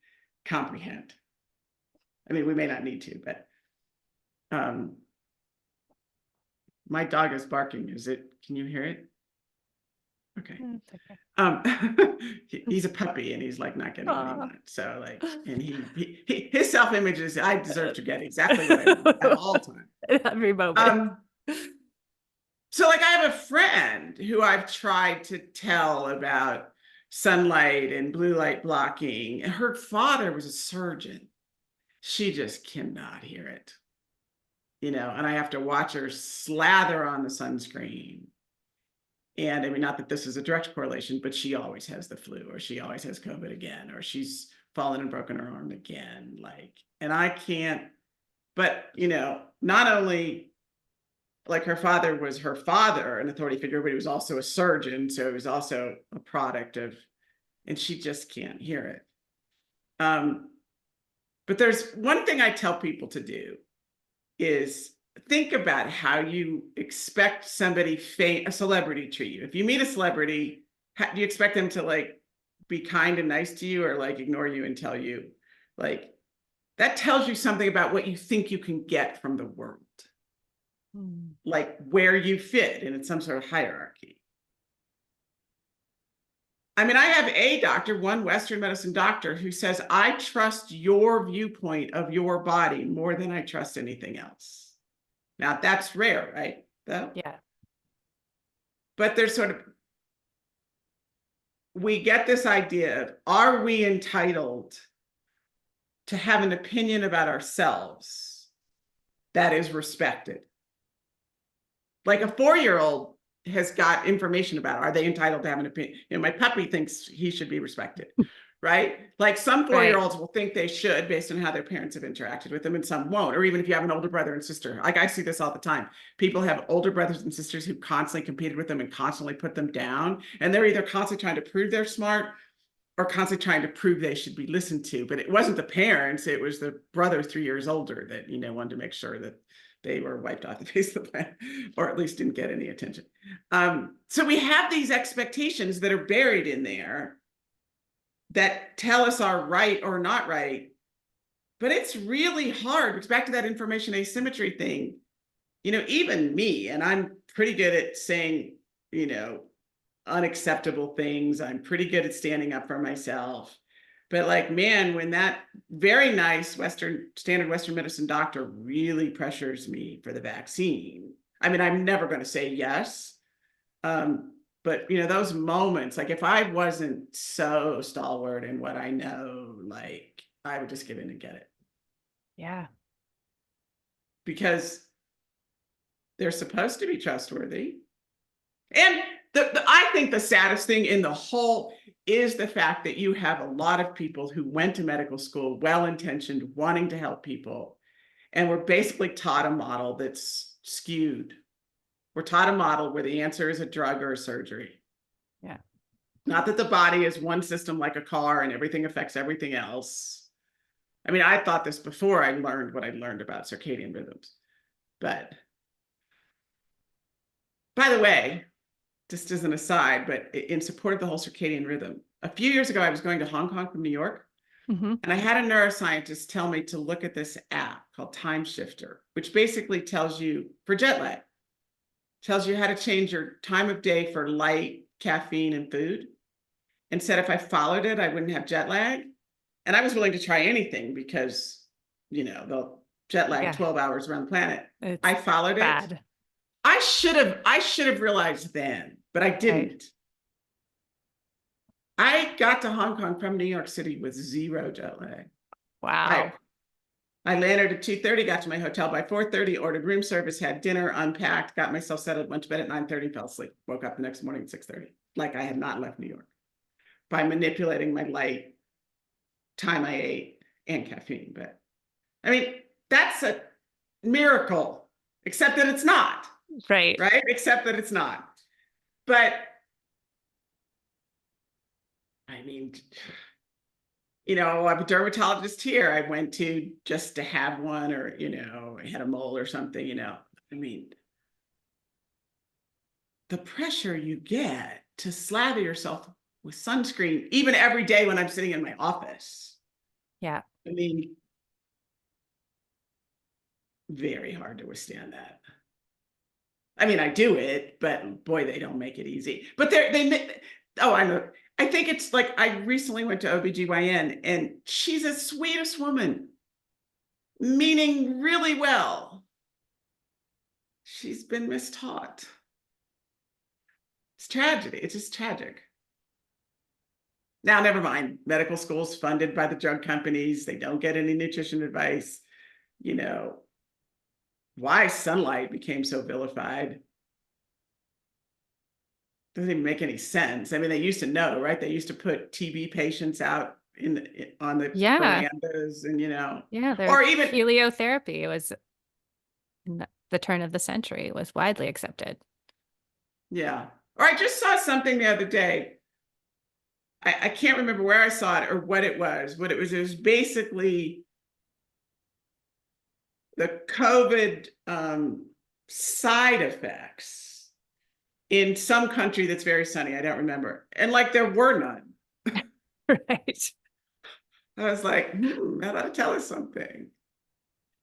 comprehend. I mean, we may not need to, but my dog is barking. Can you hear it? Okay. He's a puppy and he's like not getting what he wants. So like, and his self-image is, I deserve to get exactly what I want at all times.
Every moment.
So like I have a friend who I've tried to tell about sunlight and blue light blocking. And her father was a surgeon. She just cannot hear it. And I have to watch her slather on the sunscreen. And I mean, not that this is a direct correlation, but she always has the flu, or she always has COVID again, or she's fallen and broken her arm again. Like, and I can't, but, not only like her father was her father, an authority figure, but he was also a surgeon. So it was also a product of, and she just can't hear it. But there's one thing I tell people to do is think about how you expect somebody, a celebrity, to treat you. If you meet a celebrity, do you expect them to like be kind and nice to you or like ignore you and tell you? Like that tells you something about what you think you can get from the world. Like where you fit in some sort of hierarchy. I mean, I have a doctor, one Western medicine doctor, who says, I trust your viewpoint of your body more than I trust anything else. Now that's rare, right? Though?
Yeah.
But there's sort of, we get this idea of, are we entitled to have an opinion about ourselves that is respected? Like a 4-year-old has got information about, are they entitled to have an opinion? My puppy thinks he should be respected, right? Like some 4-year-olds will think they should based on how their parents have interacted with them, and some won't. Or even if you have an older brother and sister, like I see this all the time. People have older brothers and sisters who constantly competed with them and constantly put them down. And they're either constantly trying to prove they're smart or constantly trying to prove they should be listened to. But it wasn't the parents, it was the brother 3 years older that, wanted to make sure that they were wiped off the face of the planet, or at least didn't get any attention. So we have these expectations that are buried in there that tell us are right or not right. But it's really hard. It's back to that information asymmetry thing. Even me, and I'm pretty good at saying, unacceptable things. I'm pretty good at standing up for myself. But like, man, when that very nice standard Western medicine doctor really pressures me for the vaccine, I mean, I'm never going to say yes. But those moments, like if I wasn't so stalwart in what I know, like I would just give in and get it.
Yeah. Because
they're supposed to be trustworthy. And I think the saddest thing in the whole is the fact that you have a lot of people who went to medical school, well-intentioned, wanting to help people, and we're basically taught a model that's skewed. We're taught a model where the answer is a drug or a surgery.
Yeah.
Not that the body is one system like a car and everything affects everything else. I mean, I thought this before I learned what I learned about circadian rhythms. But by the way, just as an aside, but in support of the whole circadian rhythm, a few years ago, I was going to Hong Kong from New York, and I had a neuroscientist tell me to look at this app called Time Shifter, which basically tells you, for jet lag, tells you how to change your time of day for light, caffeine, and food. And said if I followed it, I wouldn't have jet lag. And I was willing to try anything because, the jet lag 12 hours around the planet. I followed it. I should have realized then, but I didn't. Right. I got to Hong Kong from New York City with 0 jet lag.
Wow.
I landed at 2:30, got to my hotel by 4:30, ordered room service, had dinner, unpacked, got myself settled, went to bed at 9:30, fell asleep, woke up the next morning at 6:30, like I had not left New York, by manipulating my light, time I ate, and caffeine. But I mean, that's a miracle, except that it's not.
Right.
Except that it's not. But I mean, I'm a dermatologist here. I went to just to have one, or, I had a mole or something, I mean, the pressure you get to slather yourself with sunscreen, even every day when I'm sitting in my office.
Yeah.
I mean, very hard to withstand that. I mean, I do it, but boy, they don't make it easy. But I think it's like, I recently went to OBGYN and she's the sweetest woman, meaning really well. She's been mistaught. It's tragedy. It's just tragic. Now, never mind. Medical school's funded by the drug companies. They don't get any nutrition advice. Why sunlight became so vilified doesn't even make any sense. I mean, they used to know, right? They used to put TB patients out on the verandas, and
or even heliotherapy. It was in the turn of the century. It was widely accepted.
Yeah. Or I just saw something the other day. I can't remember where I saw it or what it was, but it was basically the COVID side effects in some country that's very sunny. I don't remember. And there were none.
Right.
I was like, that ought to tell us something.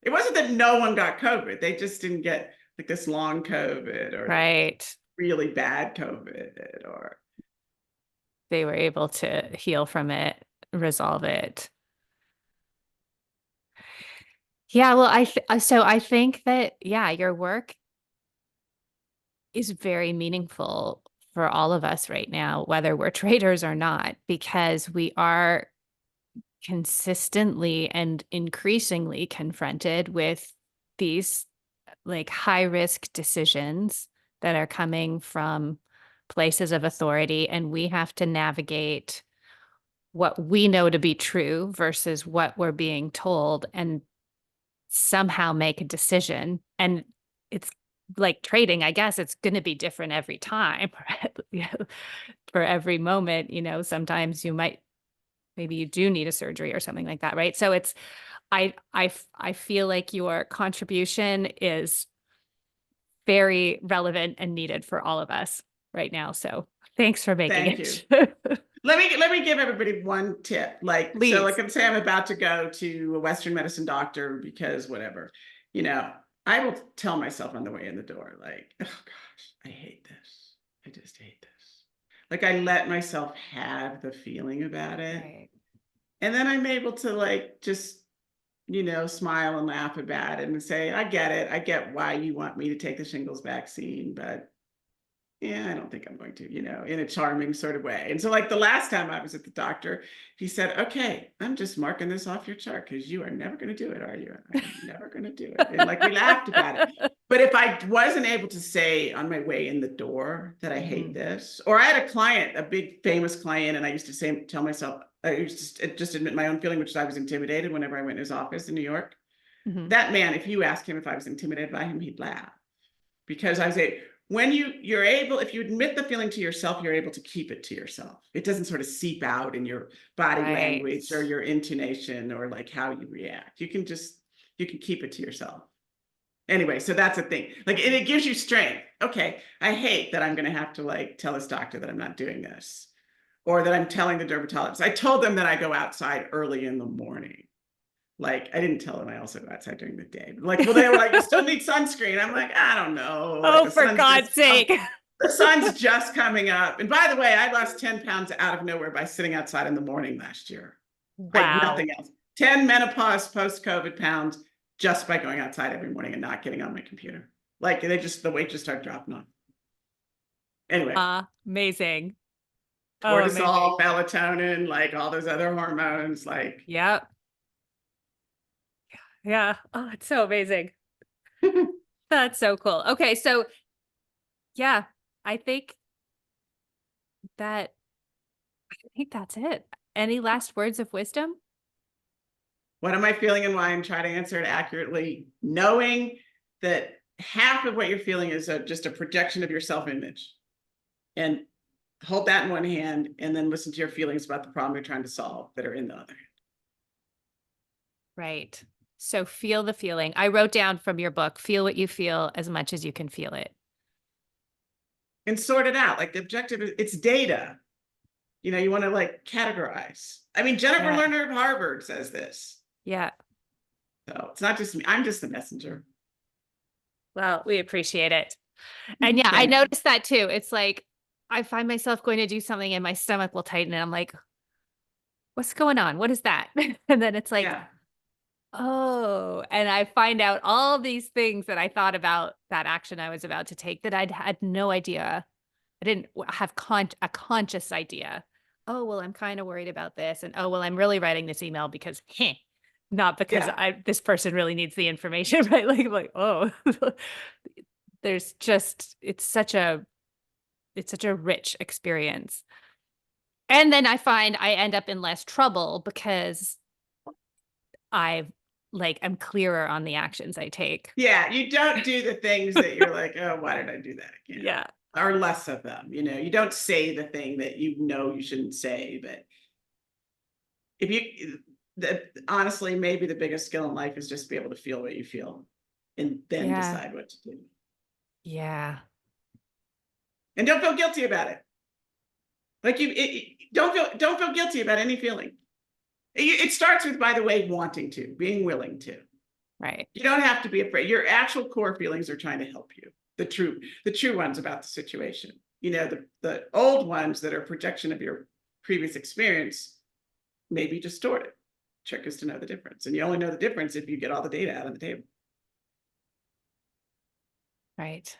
It wasn't that no one got COVID. They just didn't get this long COVID or really bad COVID, or
they were able to heal from it, resolve it. Yeah, well, I think that, your work is very meaningful for all of us right now, whether we're traders or not, because we are consistently and increasingly confronted with these high risk decisions that are coming from places of authority, and we have to navigate what we know to be true versus what we're being told and somehow make a decision. And it's like trading, I guess it's going to be different every time. For every moment, sometimes maybe you do need a surgery or something like that, right? So I feel like your contribution is very relevant and needed for all of us right now. So thanks for making it.
Let me give everybody one tip. So I'm say I'm about to go to a Western medicine doctor because whatever, I will tell myself on the way in the door, oh gosh, I hate this. I just hate this. I let myself have the feeling about it. Right. And then I'm able to just, smile and laugh about it and say, I get it. I get why you want me to take the shingles vaccine, but yeah, I don't think I'm going to, in a charming sort of way. And so the last time I was at the doctor, he said, okay, I'm just marking this off your chart because you are never going to do it, are you? I'm never going to do it. And we laughed about it. But if I wasn't able to say on my way in the door that I hate this, or I had a client, a big famous client, and I used to tell myself, I used to just admit my own feeling, which is I was intimidated whenever I went to his office in New York. That man, if you ask him if I was intimidated by him, he'd laugh. Because I say, when you're able, if you admit the feeling to yourself, you're able to keep it to yourself. It doesn't sort of seep out in your body language or your intonation or like how you react. You can keep it to yourself. Anyway, so that's a thing. Like it gives you strength. Okay, I hate that I'm going to have to like tell this doctor that I'm not doing this, or that I'm telling the dermatologist. I told them that I go outside early in the morning. Like I didn't tell them I also go outside during the day. Like, well, they were like, you still need sunscreen. I'm like, I don't know.
Oh,
Like,
for God's sake.
The sun's just coming up. And by the way, I lost 10 pounds out of nowhere by sitting outside in the morning last year.
Wow.
Nothing else. 10 menopause post-COVID pounds just by going outside every morning and not getting on my computer. Like the weight just started dropping off. Anyway.
Amazing.
Cortisol, melatonin, like all those other hormones, like.
Yep. Yeah. Oh, it's so amazing. That's so cool. Okay. So yeah, I think that's it. Any last words of wisdom?
What am I feeling and why? And try to answer it accurately, knowing that half of what you're feeling is just a projection of your self-image. And hold that in one hand and then listen to your feelings about the problem you're trying to solve that are in the other hand.
Right. So feel the feeling. I wrote down from your book, feel what you feel as much as you can feel it.
And sort it out. Like the objective is, it's data. You want to like categorize. I mean, Jennifer Lerner of Harvard says this.
Yeah.
So it's not just me. I'm just the messenger.
Well, we appreciate it. And yeah, I noticed that too. It's like, I find myself going to do something and my stomach will tighten and I'm like, what's going on? What is that? And then it's like, oh, and I find out all these things that I thought about that action I was about to take that I'd had no idea. I didn't have a conscious idea. Oh, well, I'm kind of worried about this. And oh, well, I'm really writing this email because, not because this person really needs the information, right? Like, oh, there's just, it's such a rich experience. And then I find I end up in less trouble because I'm clearer on the actions I take.
Yeah, you don't do the things that you're like, oh, why did I do that again?
Yeah.
Or less of them. You don't say the thing that you shouldn't say. But honestly, maybe the biggest skill in life is just be able to feel what you feel and then decide what to do.
Yeah.
And don't feel guilty about it. Like don't feel guilty about any feeling. It starts with, by the way, wanting to, being willing to.
Right.
You don't have to be afraid. Your actual core feelings are trying to help you. The true ones about the situation. The old ones that are a projection of your previous experience may be distorted. Trick is to know the difference. And you only know the difference if you get all the data out on the table.
Right.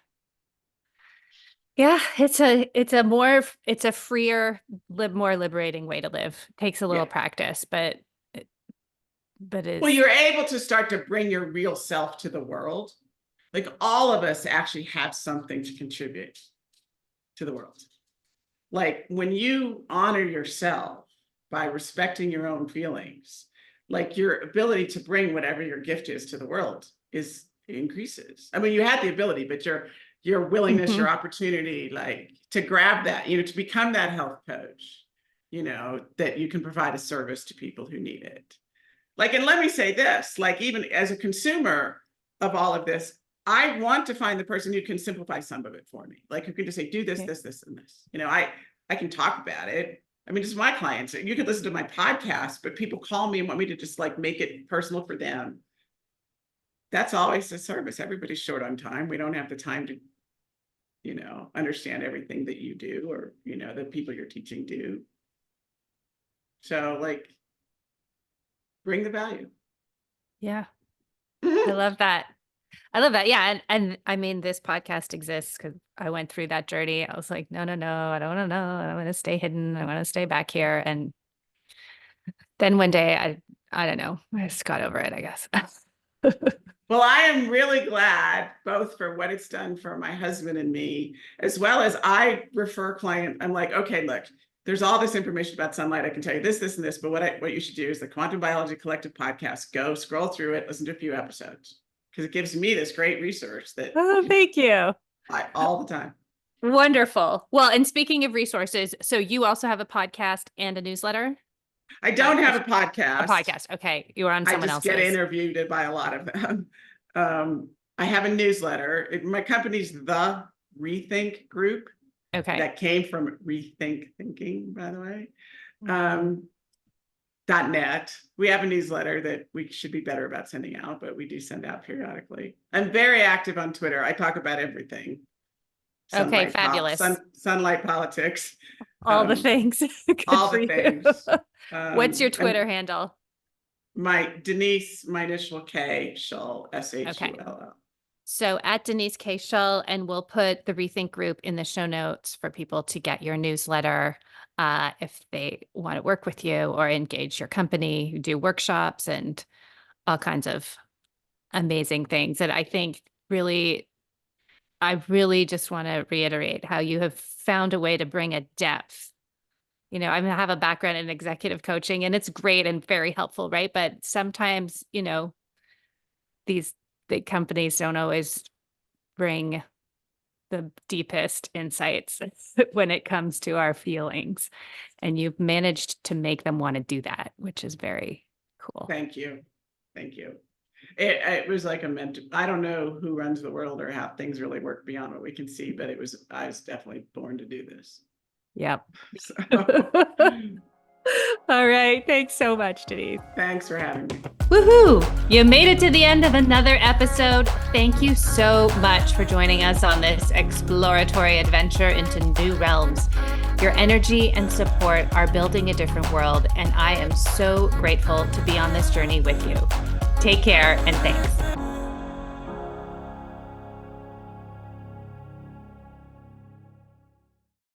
Yeah, it's a freer, more liberating way to live. Takes a little practice, but it's,
well, you're able to start to bring your real self to the world. Like all of us actually have something to contribute to the world. Like when you honor yourself by respecting your own feelings, like your ability to bring whatever your gift is to the world increases. I mean, you had the ability, but your willingness, your opportunity, like to grab that, to become that health coach, that you can provide a service to people who need it. Like, and let me say this, like, even as a consumer of all of this, I want to find the person who can simplify some of it for me. Like who can just say, do this, this, and this. I can talk about it. I mean, just my clients, you could listen to my podcast, but people call me and want me to just like make it personal for them. That's always a service. Everybody's short on time. We don't have the time to, understand everything that you do or, the people you're teaching do. So like, bring the value.
Yeah. I love that. Yeah. And I mean, this podcast exists because I went through that journey. I was like, no, I don't want to know. I want to stay hidden. I want to stay back here. And then one day, I don't know, I just got over it, I guess.
Well, I am really glad, both for what it's done for my husband and me, as well as I refer client. I'm like, okay, look, there's all this information about sunlight. I can tell you this, this, and this, but what you should do is the Quantum Biology Collective podcast. Go scroll through it, listen to a few episodes, because it gives me this great resource that
Oh, thank you.
all the time.
Wonderful. Well, and speaking of resources, so you also have a podcast and a newsletter?
I don't have a podcast.
A podcast. Okay. You are on someone else's.
I just get interviewed by a lot of them. I have a newsletter. My company's The Rethink Group.
Okay.
That came from Rethink Thinking, by the way. .net. We have a newsletter that we should be better about sending out, but we do send out periodically. I'm very active on Twitter. I talk about everything.
Okay, fabulous.
Sunlight politics.
All the things.
All the things.
What's your Twitter handle?
My Denise, my initial K, Shull, Shull.
Okay. So at Denise K Shull, and we'll put the Rethink group in the show notes for people to get your newsletter if they want to work with you or engage your company. You do workshops and all kinds of amazing things. And I think I really just want to reiterate how you have found a way to bring a depth. You know, I have a background in executive coaching, and it's great and very helpful, right? But sometimes, you know, these big companies don't always bring the deepest insights when it comes to our feelings. And you've managed to make them want to do that, which is very cool.
Thank you. Thank you. It was like a mentor. I don't know who runs the world or how things really work beyond what we can see, but I was definitely born to do this.
Yep.
So.
All right. Thanks so much, Denise.
Thanks for having me.
Woohoo! You made it to the end of another episode. Thank you so much for joining us on this exploratory adventure into new realms. Your energy and support are building a different world, and I am so grateful to be on this journey with you. Take care, and thanks.